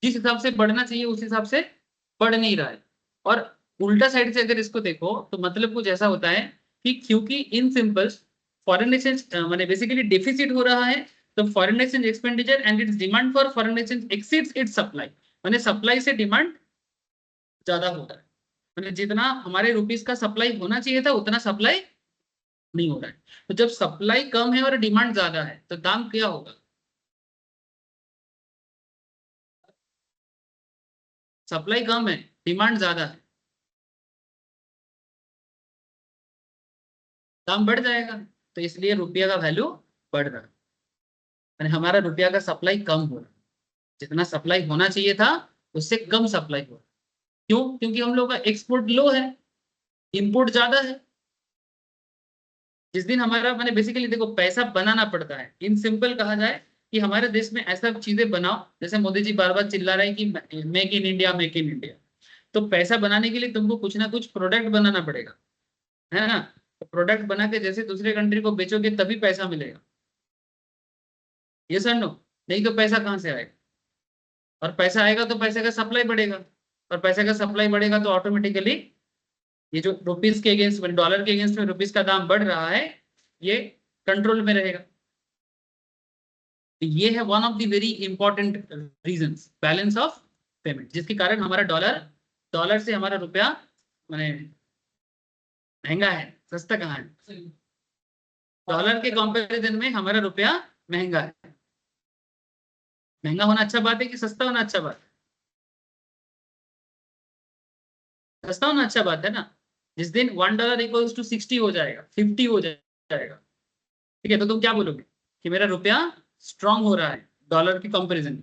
जिस हिसाब से बढ़ना चाहिए उस हिसाब से बढ़ नहीं रहा है। और उल्टा साइड से अगर इसको देखो तो मतलब कुछ ऐसा होता है कि क्योंकि इन सिंपल फॉरेन एक्सचेंज माने बेसिकली डिफिसिट हो रहा है, तो foreign exchange expenditure and its demand for foreign exchange exceeds its supply, माने सप्लाई से डिमांड ज्यादा होता है। मतलब जितना हमारे रुपीस का सप्लाई होना चाहिए था उतना सप्लाई नहीं हो रहा है। तो जब सप्लाई कम है और डिमांड ज्यादा है तो दाम क्या होगा? सप्लाई कम है, डिमांड ज्यादा है, दाम बढ़ जाएगा। तो इसलिए रुपया का वैल्यू बढ़ रहा है, यानी हमारा रुपया का सप्लाई कम हो रहा है। जितना सप्लाई होना चाहिए था उससे कम सप्लाई हो रहा है। क्यों? क्योंकि हम लोग का एक्सपोर्ट लो है, इंपोर्ट ज्यादा है। जिस दिन हमारा मैंने बेसिकली देखो पैसा बनाना पड़ता है, इन सिंपल कहा जाए कि हमारे देश में ऐसा चीजें बनाओ, जैसे मोदी जी बार बार चिल्ला रहे हैं कि make in India, make in India. तो पैसा बनाने के लिए तुमको कुछ ना कुछ प्रोडक्ट बनाना पड़ेगा, है ना? तो प्रोडक्ट बना के जैसे दूसरे कंट्री को बेचोगे तभी पैसा मिलेगा। ये सर नो, नहीं तो पैसा कहाँ से आएगा? और पैसा आएगा तो पैसे का सप्लाई बढ़ेगा, और पैसे का सप्लाई बढ़ेगा तो ऑटोमेटिकली ये जो रुपीस के अगेंस्ट डॉलर के अगेंस्ट में रुपीस का दाम बढ़ रहा है, ये कंट्रोल में रहेगा। तो ये है one of the very important reasons, balance of payment, जिसके कारण हमारा डॉलर, डॉलर से हमारा रुपया माने महंगा है, सस्ता कहाँ है? डॉलर के कंपैरिजन में हमारा रुपया महंगा है। महंगा होना अच्छा बात है कि सस्ता होना अच्छा बात है? सस्ता होना अच्छा बात है ना। जिस दिन $1 इक्वल्स टू 60 हो जाएगा, 50 हो जाएगा, ठीक है, तो तुम क्या बोलोगे कि मेरा रुपया स्ट्रांग हो रहा है डॉलर के कंपैरिजन में।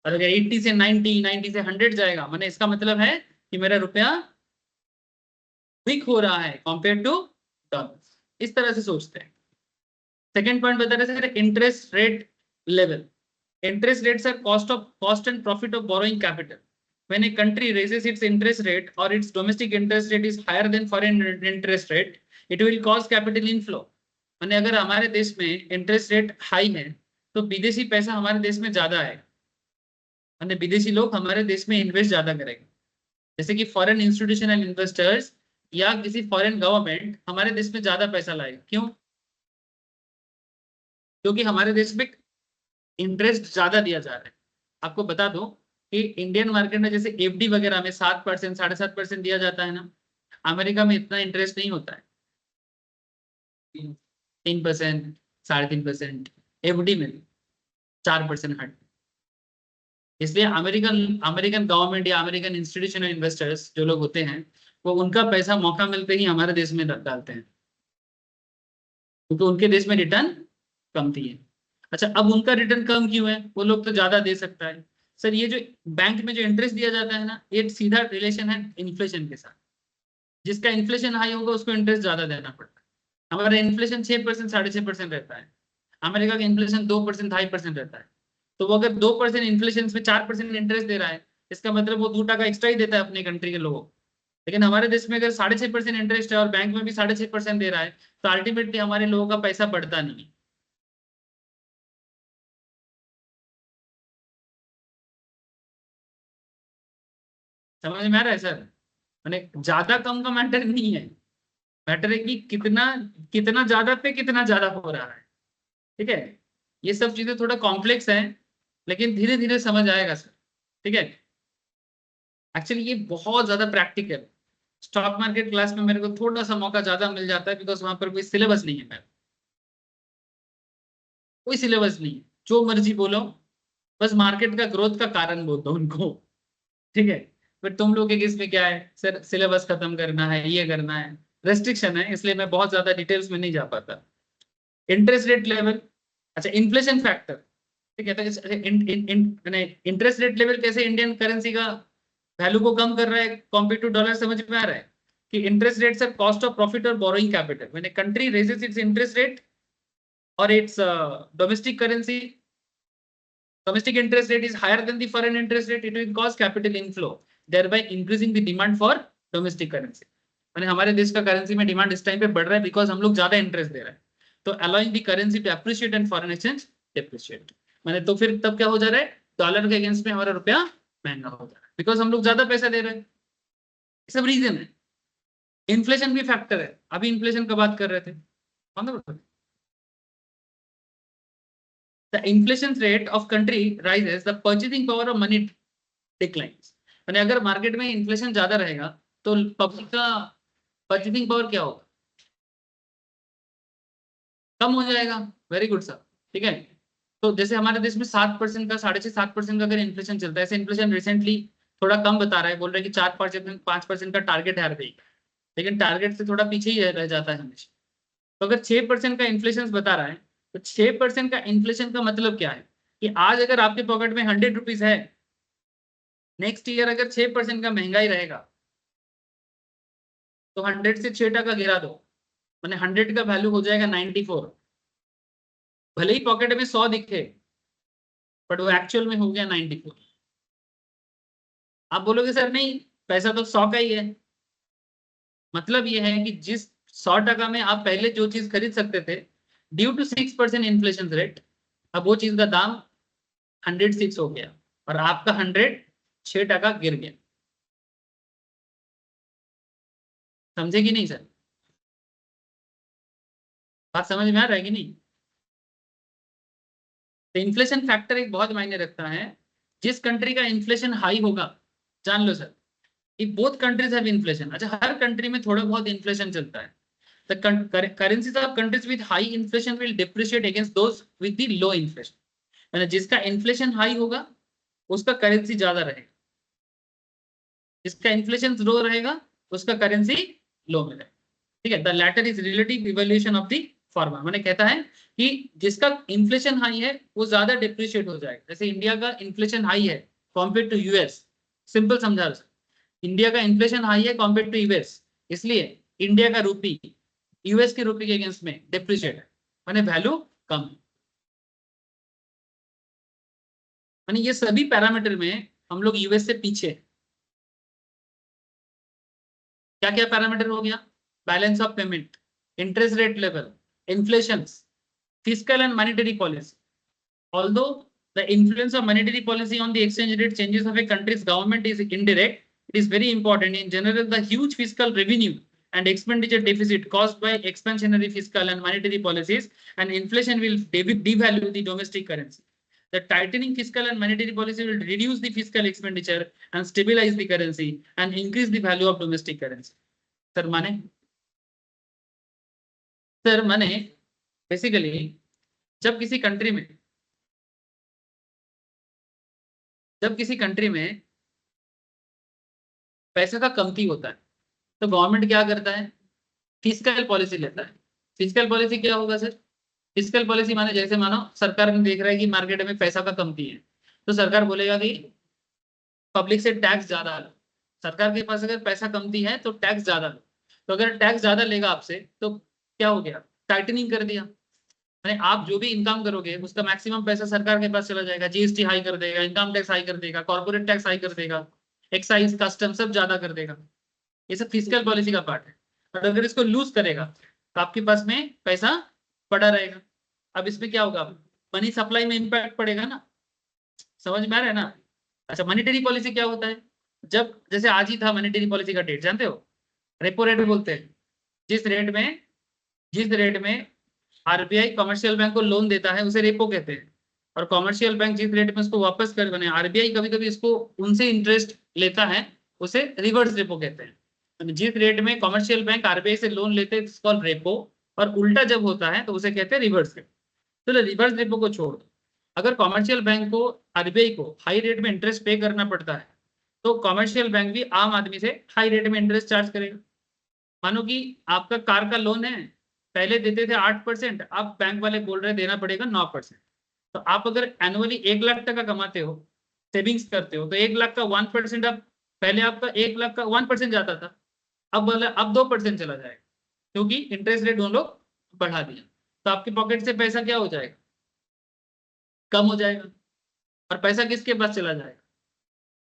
और अगर 80 से 90, 90 से 100 जाएगा, मैंने इसका मतलब है कि मेरा रुपया वीक हो रहा है कंपेयर टू डॉलर। इस तरह से सोचते हैं। सेकेंड पॉइंट बता रहे थे interest rate level. Interest rates are cost and profit of borrowing capital. When a country raises its interest rate or its domestic interest rate is higher than foreign interest rate, it will cause capital inflow. माने अगर हमारे देश में interest rate high है तो विदेशी पैसा हमारे देश में ज्यादा है, माने विदेशी लोग हमारे देश में इन्वेस्ट ज्यादा करेंगे। जैसे कि फॉरेन इंस्टीट्यूशनल इन्वेस्टर्स या किसी फॉरेन गवर्नमेंट हमारे देश में ज्यादा पैसा लाएगा। क्यों? क्योंकि हमारे देश में इंटरेस्ट ज्यादा दिया जा रहा है। आपको बता दो कि इंडियन मार्केट में जैसे एफडी वगैरह में 7%, 7.5% दिया जाता है ना, अमेरिका में इतना इंटरेस्ट नहीं होता है, 3%, 3.5%, एफडी में 4% हट। इसलिए अमेरिकन अमेरिकन गवर्नमेंट या अमेरिकन इंस्टीट्यूशनल इन्वेस्टर्स जो लोग होते हैं, वो उनका पैसा मौका मिलते ही हमारे देश में डालते हैं, क्योंकि उनके देश में रिटर्न कम थी है। अच्छा, अब उनका रिटर्न कम क्यों है? वो लोग तो ज्यादा दे सकता है। सर ये जो बैंक में जो इंटरेस्ट दिया जाता है ना, ये सीधा रिलेशन है इन्फ्लेशन के साथ। जिसका इन्फ्लेशन हाई होगा उसको इंटरेस्ट ज्यादा देना पड़ता है। हमारा इन्फ्लेशन 6%, 6.5% रहता है, अमेरिका का इन्फ्लेशन 2%, 2.5% रहता है। तो वो अगर 2% इन्फ्लेशन में 4% इंटरेस्ट दे रहा है, इसका मतलब वो 2 टका एक्स्ट्रा ही देता है अपने कंट्री के लोगों को। लेकिन हमारे देश में अगर 6.5% इंटरेस्ट है और बैंक में भी 6.5% दे रहा है, तो अल्टीमेटली हमारे लोगों का पैसा बढ़ता नहीं। समझ में आ रहा है सर? मैंने ज्यादा कम का मैटर नहीं है, मैटर है कि कितना कितना ज्यादा पे कितना ज्यादा हो रहा है। ठीक है, ये सब चीजें थोड़ा कॉम्प्लेक्स है, लेकिन धीरे धीरे समझ आएगा सर। ठीक है, एक्चुअली ये बहुत ज्यादा प्रैक्टिकल। स्टॉक मार्केट क्लास में मेरे को थोड़ा सा मौका ज्यादा मिल जाता है, बिकॉज वहां पर कोई सिलेबस नहीं है, कोई सिलेबस नहीं है, जो मर्जी बोलो, बस मार्केट का ग्रोथ का कारण बोल दो उनको। ठीक है, फिर तुम लोग के केस में क्या है सर, सिलेबस खत्म करना है, ये करना है, रेस्ट्रिक्शन है, इसलिए मैं बहुत ज्यादा डिटेल्स में नहीं जा पाता। इंटरेस्ट रेट लेवल, अच्छा इन्फ्लेशन फैक्टर, ठीक है, तो इंटरेस्ट रेट लेवल कैसे इंडियन करेंसी का वैल्यू को कम कर रहा है कॉम्पेयर टू डॉलर, समझ में आ रहा है? कि interest rates are cost of profit और borrowing capital. When a country raises its interest rate और its domestic currency, domestic interest rate is higher than the foreign interest rate, it will cause capital inflow, thereby increasing the demand for domestic currency। माने हमारे देश का currency में demand इस time पे बढ़ रहा है बिकॉज हम लोग ज्यादा इंटरेस्ट दे रहे हैं, तो allowing the currency to appreciate and foreign exchange depreciate. माने तो फिर तब क्या हो जा रहा है, डॉलर के अगेंस्ट में हमारा रुपया महंगा हो जा रहा है बिकॉज हम लोग ज्यादा पैसा दे रहे हैं। सब रीजन है। इन्फ्लेशन भी फैक्टर है, अभी इन्फ्लेशन का बात कर रहे थे। The inflation rate of country rises, the purchasing power of money declines। यानी अगर मार्केट में इन्फ्लेशन ज्यादा रहेगा तो पब्लिक का परचेसिंग पावर क्या होगा, कम हो जाएगा। Very good sir. ठीक है, तो जैसे हमारे देश में 7% का 6.5-7% का अगर इन्फ्लेशन चलता है, ऐसे इन्फ्लेशन रिसेंटली थोड़ा कम बता रहा है, बोल रहे हैं कि 4-5% का टारगेट है RBI, लेकिन टारगेट से थोड़ा पीछे ही रह जाता है हमेशा। तो अगर 6% का इन्फ्लेशन बता रहा है, तो 6% का इन्फ्लेशन का मतलब क्या है कि आज अगर आपके पॉकेट में 100 रुपीज है, नेक्स्ट ईयर अगर 6% का महंगाई रहेगा तो 100 से 6 टका गिरा दो, मैंने 100 का वैल्यू हो जाएगा 94। भले ही पॉकेट में 100 दिखे, बट वो एक्चुअल में हो गया 94। आप बोलोगे सर नहीं, पैसा तो 100 का ही है। मतलब ये है कि जिस 100 टका में आप पहले जो चीज खरीद सकते थे, ड्यू टू 6% इन्फ्लेशन रेट, अब वो चीज का दाम 106 हो गया और आपका 100 6 टका गिर गया। समझे कि नहीं सर? बात समझ में आ रहा है कि नहीं? तो इन्फ्लेशन फैक्टर एक बहुत मायने रखता है। जिस कंट्री का इन्फ्लेशन हाई होगा, जान लो sir, if both countries have inflation, अच्छा हर कंट्री में थोड़ा बहुत इन्फ्लेशन चलता है, the currencies of countries with high inflation will depreciate against those with the low inflation। यानी जिसका इन्फ्लेशन हाई होगा उसका करेंसी ज्यादा रहेगा, जिसका इन्फ्लेशन लो रहेगा उसका करेंसी लो में रहेगा। ठीक है, the latter is relative evolution of the former. मैंने कहता है कि जिसका इन्फ्लेशन हाई है वो ज्यादा डिप्रिशिएट हो जाएगा। जैसे इंडिया का इन्फ्लेशन हाई है कॉम्पेयर टू यूएस, सिंपल समझा, इंडिया का इन्फ्लेशन हाई है कॉम्पेयर टू यूएस, इसलिए इंडिया का रूपी यूएस के रूपी के अगेंस्ट में डिप्रिशिएट है, माने वैल्यू कम है। माने ये सभी पैरामीटर में हम लोग यूएस से पीछे। क्या क्या पैरामीटर हो गया, balance of payment, interest rate level, inflation, fiscal and monetary policy. Although the influence of monetary policy on the exchange rate changes of a country's government is indirect, it is very important. In general, the huge fiscal revenue and expenditure deficit caused by expansionary fiscal and monetary policies, and inflation will devalue the domestic currency. The tightening fiscal and monetary policy will reduce the fiscal expenditure and stabilize the currency and increase the value of domestic currency. Sir माने? Sir माने basically जब किसी country में पैसे का कमती होता है तो गवर्नमेंट क्या करता है? फिस्कल पॉलिसी लेता है। फिस्कल पॉलिसी क्या होगा सर? फिस्कल पॉलिसी माने जैसे मानो सरकार ने देख रहा है कि मार्केट में पैसा का कमती है तो सरकार बोलेगा कि पब्लिक से टैक्स ज्यादा लो। सरकार के पास अगर पैसा कमती है तो टैक्स ज्यादा लो। तो अगर टैक्स ज्यादा लेगा आपसे तो क्या हो गया? टाइटनिंग कर दिया। यानी आप जो भी इनकम करोगे उसका मैक्सिमम पैसा सरकार के पास चला जाएगा। जीएसटी हाई कर देगा, इनकम टैक्स हाई कर देगा, कॉर्पोरेट टैक्स हाई कर देगा, एक्साइज कस्टम सब ज्यादा कर देगा। ये सब फिस्कल पॉलिसी का पार्ट है। और अगर इसको लूज करेगा तो आपके पास में पैसा पड़ा रहेगा। अब इसमें क्या होगा? मनी सप्लाई में इंपैक्ट पड़ेगा ना। समझ में आ रहा है ना? अच्छा, मॉनेटरी पॉलिसी क्या होता है? जब जैसे आज ही था मॉनेटरी पॉलिसी का डेट, जानते हो? रेपो रेट बोलते हैं। जिस रेट में आरबीआई कमर्शियल बैंक को लोन देता है उसे रेपो कहते हैं। और कमर्शियल बैंक जिस रेट में उसको वापस कर बने, आरबीआई कभी कभी इसको उनसे इंटरेस्ट लेता है, उसे रिवर्स रेपो कहते हैं। जिस रेट में कमर्शियल बैंक आरबीआई से लोन लेते हैं कॉल्ड रेपो, और उल्टा जब होता है तो उसे कहते हैं रिवर्स रेपो। तो रिवर्स रेपो को छोड़ दो। अगर कमर्शियल बैंक को आरबीआई को हाई रेट में इंटरेस्ट पे करना पड़ता है तो कमर्शियल बैंक भी आम आदमी से हाई रेट में इंटरेस्ट चार्ज करेगा। मानो कि आपका कार का लोन है, पहले देते थे 8%, अब बैंक वाले बोल रहे देना पड़ेगा 9%। तो आप अगर एनुअली 1 लाख टका कमाते हो, सेविंग्स करते हो, तो 1 लाख का 1% अब, पहले आपका 1 लाख का 1% जाता था, अब 2% चला जाएगा क्योंकि इंटरेस्ट रेट उन लोग बढ़ा दिया। तो आपके पॉकेट से पैसा क्या हो जाएगा? कम हो जाएगा। और पैसा किसके पास चला जाएगा?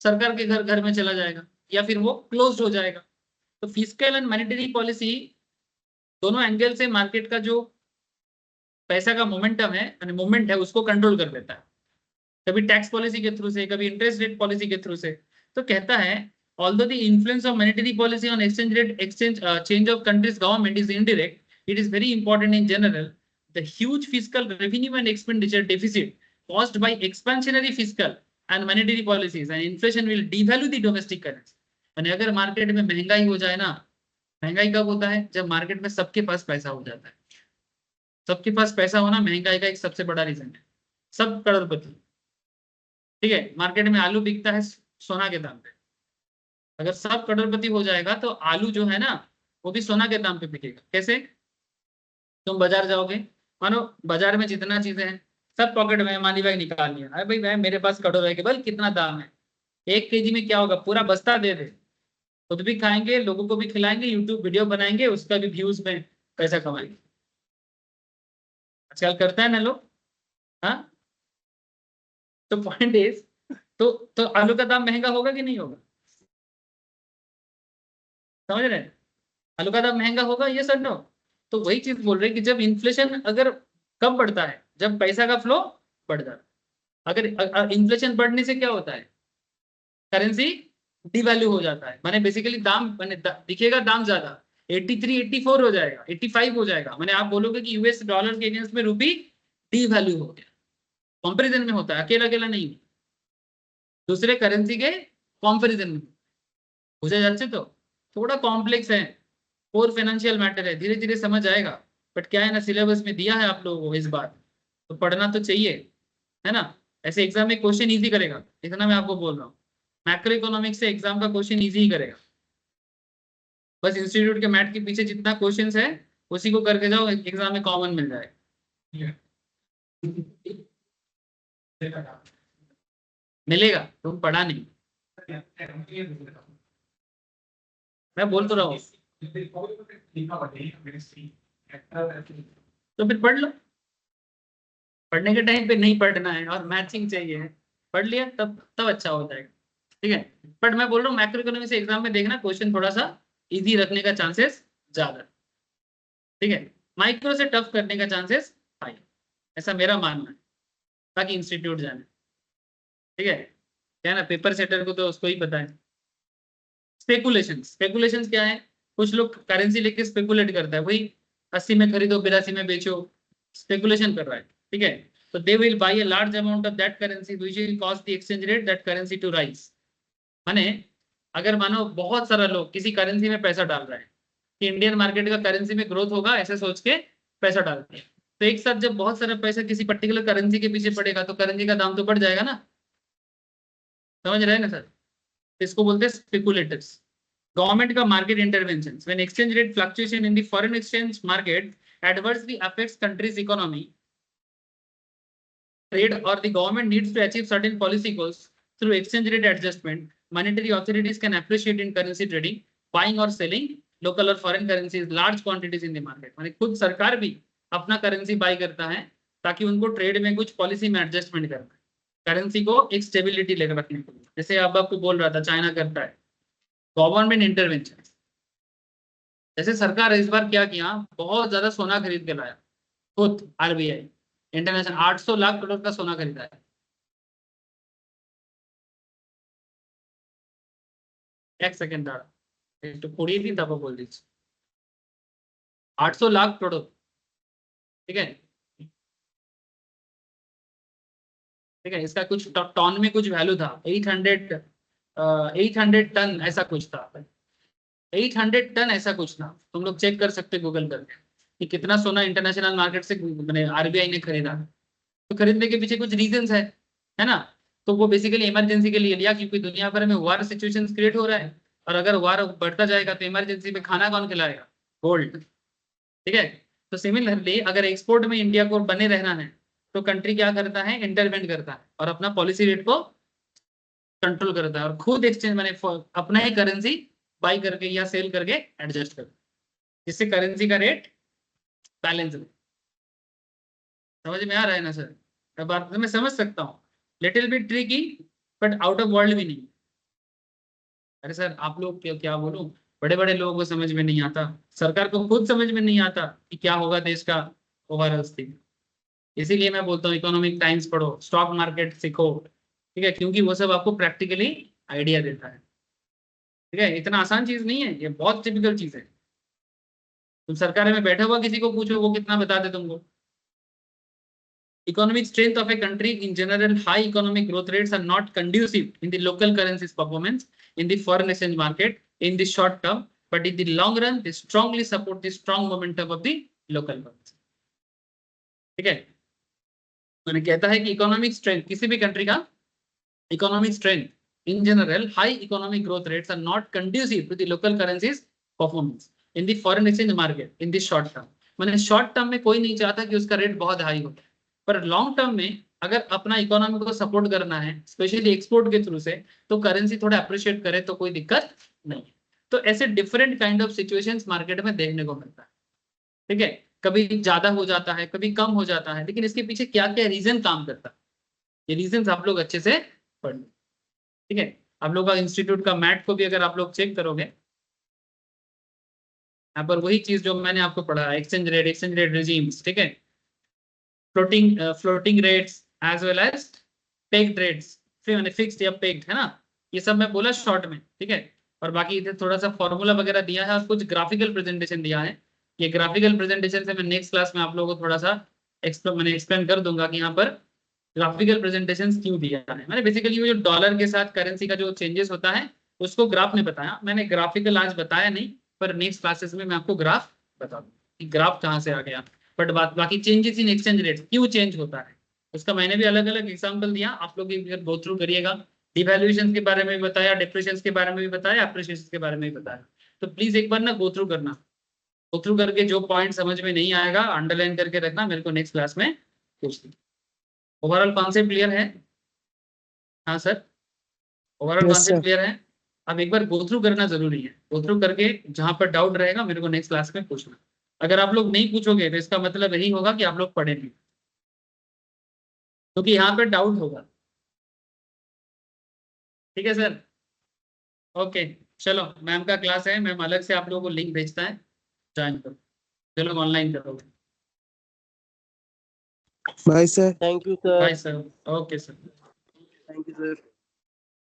सरकार के घर में चला जाएगा, या फिर वो क्लोज हो जाएगा। तो फिस्कल एंड मॉनेटरी पॉलिसी दोनों एंगल से मार्केट का जो पैसा का मोमेंटम है, मूवमेंट है, उसको कंट्रोल कर देता है। कभी टैक्स पॉलिसी के थ्रू से, कभी इंटरेस्ट रेट पॉलिसी के थ्रू से। तो कहता है although the influence of monetary policy on change of country's government is indirect, it is very important in general. The huge fiscal revenue and expenditure deficit caused by expansionary fiscal and monetary policies and inflation will devalue the domestic currency. यानी अगर market में महंगाई हो जाए ना, महंगाई कब होता है? जब मार्केट में सबके पास पैसा हो जाता है। सबके पास पैसा होना महंगाई का एक सबसे बड़ा रीजन है। सब करोड़पति, ठीक है, मार्केट में आलू बिकता है सोना के दाम पे। अगर सब करोड़पति हो जाएगा तो आलू जो है ना वो भी सोना के दाम पे बिकेगा। कैसे? तुम बाजार जाओगे, मानो बाजार में जितना चीजें हैं सब पॉकेट में मनी बैग निकाल लिया, अरे भाई मेरे पास करोड़ है, केवल कितना दाम है? 1 केजी में क्या होगा? पूरा बस्ता दे दे, खुद भी खाएंगे, लोगों को भी खिलाएंगे, यूट्यूब वीडियो बनाएंगे, उसका भी व्यूज में पैसा कमाएंगे। आजकल करता है ना लोग। हाँ, तो पॉइंट इज, तो आलू का दाम महंगा होगा कि नहीं होगा? समझ रहे हैं? आलू का दाम महंगा होगा, ये सर नो। तो वही चीज बोल रहे हैं कि जब इन्फ्लेशन अगर कब बढ़ता है? जब पैसा का फ्लो बढ़ जाता है। अगर इन्फ्लेशन बढ़ने से क्या होता है? करेंसी डिवैल्यू हो जाता है। माने बेसिकली दाम दिखेगा दाम ज्यादा, 83 84 हो जाएगा, 85 हो जाएगा। माने आप बोलोगे कि यूएस डॉलर के अगेंस्ट में रूपी डिवैल्यू हो गया। कंपैरिजन में होता है, अकेला अकेला नहीं, दूसरे करेंसी के कंपैरिजन में। बुझे जाচ্ছে तो? थोड़ा कॉम्प्लेक्स है, कोर फाइनेंशियल मैटर है, धीरे धीरे समझ आएगा। बट क्या है ना, सिलेबस में दिया है आप लोगों को इस बार, तो पढ़ना तो चाहिए, है ना? ऐसे एग्जाम में क्वेश्चन इजी करेगा, इतना मैं आपको बोल रहा हूँ। मैक्रो इकोनॉमिक्स से एग्जाम का क्वेश्चन इजी ही करेगा। बस इंस्टीट्यूट के मैट के पीछे जितना क्वेश्चंस है उसी को करके जाओ, एग्जाम में कॉमन मिल जाएगा। मिलेगा, तुम पढ़ा नहीं, मैं बोल तो रहा हूँ। तो फिर पढ़ लो, पढ़ने के टाइम पे नहीं पढ़ना है और मैचिंग चाहिए, पढ़ लिया तब अच्छा हो जाएगा, ठीक है। बट मैं बोल रहा हूँ मैक्रो इकोनॉमिक्स एग्जाम में देखना क्वेश्चन थोड़ा सा इजी रखने का चांसेस ज्यादा, ठीक है। माइक्रो से टफ करने का चांसेस हाई, ऐसा मेरा मानना है, ताकि इंस्टीट्यूट जाने, ठीक है। क्या ना, पेपर सेटर को तो उसको ही पता है। स्पेकुलेशंस क्या है? कुछ लोग करेंसी लेके स्पेकुलेट करता है, वही 80 में खरीदो 82 में बेचो, स्पेकुलेशन कर रहा है, ठीक है। तो they will buy a large amount of that currency which will cause the exchange rate that currency to rise. माने अगर मानो बहुत सारा लोग किसी करेंसी में पैसा डाल रहा है कि इंडियन मार्केट का करेंसी में ग्रोथ होगा, ऐसे सोच के पैसा डालते हैं, तो एक साथ जब बहुत सारा पैसा किसी पर्टिकुलर करेंसी के पीछे पड़ेगा तो करेंसी का दाम तो बढ़ जाएगा ना, समझ रहे हैं ना सर। इसको बोलते हैं स्पेकुलेटर्स। गवर्नमेंट का market intervention when exchange rate fluctuation in the foreign exchange market adversely affects countries economy, trade, or the government needs to achieve certain policy goals through exchange rate adjustment. Monetary authorities can appreciate in currency trading, buying or selling local or foreign currencies, large quantities in the market. माने खुद सरकार भी अपना currency bye करता है ताकि उनको trade में कुछ पॉलिसी में एडजस्टमेंट करना है, करेंसी को एक स्टेबिलिटी लेकर रखने के लिए। जैसे अब आपको बोल रहा था चाइना करता है गवर्नमेंट इंटरवेंशन। जैसे सरकार इस बार क्या किया, बहुत ज्यादा सोना खरीद के लाया, खुद आरबीआई इंटरनेशनल 800 लाख करोड़ का सोना खरीदा है। एक सेकेंड दाड़ा, एक तो पूरी थी तब बोल दीजिए 800 लाख करोड़, ठीक है, ठीक है। इसका कुछ टन में कुछ वैल्यू था, 800 टन ऐसा कुछ था, 800 टन ऐसा कुछ था। तुम लोग चेक कर सकते गूगल करके कि कितना सोना इंटरनेशनल मार्केट से मैंने आरबीआई ने खरीदा। तो खरीदने के पीछे कुछ रीजंस है ना। तो वो बेसिकली इमरजेंसी के लिए लिया क्योंकि दुनिया भर में वार सिचुएशन क्रिएट हो रहा है, और अगर वार बढ़ता जाएगा तो इमरजेंसी में खाना कौन खिलाएगा, गोल्ड, ठीक है। तो सिमिलरली अगर एक्सपोर्ट में इंडिया को बने रहना है तो कंट्री क्या करता है, इंटरवेंट करता है और अपना पॉलिसी रेट को कंट्रोल करता है और खुद एक्सचेंज मैंने अपना ही करेंसी बाई करके या सेल करके एडजस्ट करता है, जिससे करेंसी का रेट बैलेंस रहे। समझ में आ रहा है ना सर। मैं बात मैं समझ सकता हूँ, little bit tricky but out of world भी नहीं। अरे सर आप लोग क्या बोलूं, बड़े बड़े लोगों को समझ में नहीं आता, सरकार को खुद समझ में नहीं आता कि क्या होगा देश का ओवरऑल स्थिति। इसीलिए मैं बोलता हूँ इकोनॉमिक टाइम्स पढ़ो, स्टॉक मार्केट सीखो, ठीक है, क्योंकि वो सब आपको प्रैक्टिकली आइडिया देता है, ठीक है। इतना आसान चीज नहीं है, ये बहुत टिपिकल चीज है। तुम सरकार में बैठा हुआ किसी को पूछो वो कितना बता दे तुमको। Economic strength of a country in general, high economic growth rates are not conducive in the local currencies performance in the foreign exchange market in the short term, but in the long run they strongly support the strong momentum of the local currency, ठीक है। मैंने कहता है कि economic strength किसी भी country का economic strength in general, high economic growth rates are not conducive to the local currencies performance in the foreign exchange market in the short term. मैंने शॉर्ट टर्म में कोई नहीं चाहता कि उसका रेट बहुत हाई हो, पर लॉन्ग टर्म में अगर अपना इकोनॉमी को सपोर्ट करना है स्पेशली एक्सपोर्ट के थ्रू से, तो करेंसी थोड़ा अप्रिशिएट करे तो कोई दिक्कत नहीं। तो ऐसे different kind of situations market में देखने को मिलता है, ठीक है। कभी ज्यादा हो जाता है, कभी कम हो जाता है, लेकिन इसके पीछे क्या क्या रीजन काम करता है, ये रीजन आप लोग अच्छे से पढ़ लो, ठीक है। आप लोग का इंस्टीट्यूट का मैट को भी अगर आप लोग चेक करोगे, यहाँ पर वही चीज जो मैंने आपको पढ़ा, एक्सचेंज रेट रिजीम्स, ठीक है, floating rates as well as pegged rates, fixed या पेग्ड, है ना, ये सब मैं बोला शॉर्ट में, ठीक है। और बाकी इधर थोड़ा सा फॉर्मूला वगैरह दिया है और कुछ ग्राफिकल प्रेजेंटेशन दिया है। ये ग्राफिकल प्रेजेंटेशन से मैं नेक्स्ट क्लास में आप लोगों को थोड़ा सा एक्सप्लेन कर दूंगा कि यहाँ पर ग्राफिकल प्रेजेंटेशन क्यों दिया है। मैंने बेसिकली वो जो डॉलर के साथ करेंसी का जो चेंजेस होता है उसको ग्राफ में बताया, मैंने ग्राफिकल आज बताया नहीं, पर नेक्स्ट क्लासेस में मैं आपको ग्राफ बता दूँ कि ग्राफ कहाँ से आ गया। बट बाकी चेंजेस इन एक्सचेंज रेट क्यों चेंज होता है उसका मैंने भी अलग अलग एग्जाम्पल दिया, आप लोग गो थ्रू करिएगा। डिवैल्यूएशन के बारे में भी बताया, डिप्रेशन के बारे में भी बताया, अप्रिशिएशन के बारे में भी बताया। तो प्लीज एक बार ना गो थ्रू करना, गो थ्रू करके जो पॉइंट समझ में नहीं आएगा अंडरलाइन करके रखना, मेरे को नेक्स्ट क्लास में पूछ दी। ओवरऑल कॉन्सेप्ट क्लियर है? हाँ सर, ओवरऑल कॉन्सेप्ट क्लियर है। अब एक बार गो थ्रू करना जरूरी है, गो थ्रू करके जहां पर डाउट रहेगा मेरे को नेक्स्ट क्लास में पूछना। अगर आप लोग नहीं पूछोगे तो इसका मतलब यही होगा कि आप लोग पढ़े नहीं, क्योंकि यहाँ पे डाउट होगा, ठीक है सर। ओके चलो, मैम का क्लास है, मैम अलग से आप लोगों को लिंक भेजता है, ज्वाइन करो, चलो ऑनलाइन करोगे। Bye sir. Thank you sir. Bye sir. Okay sir. Thank you sir.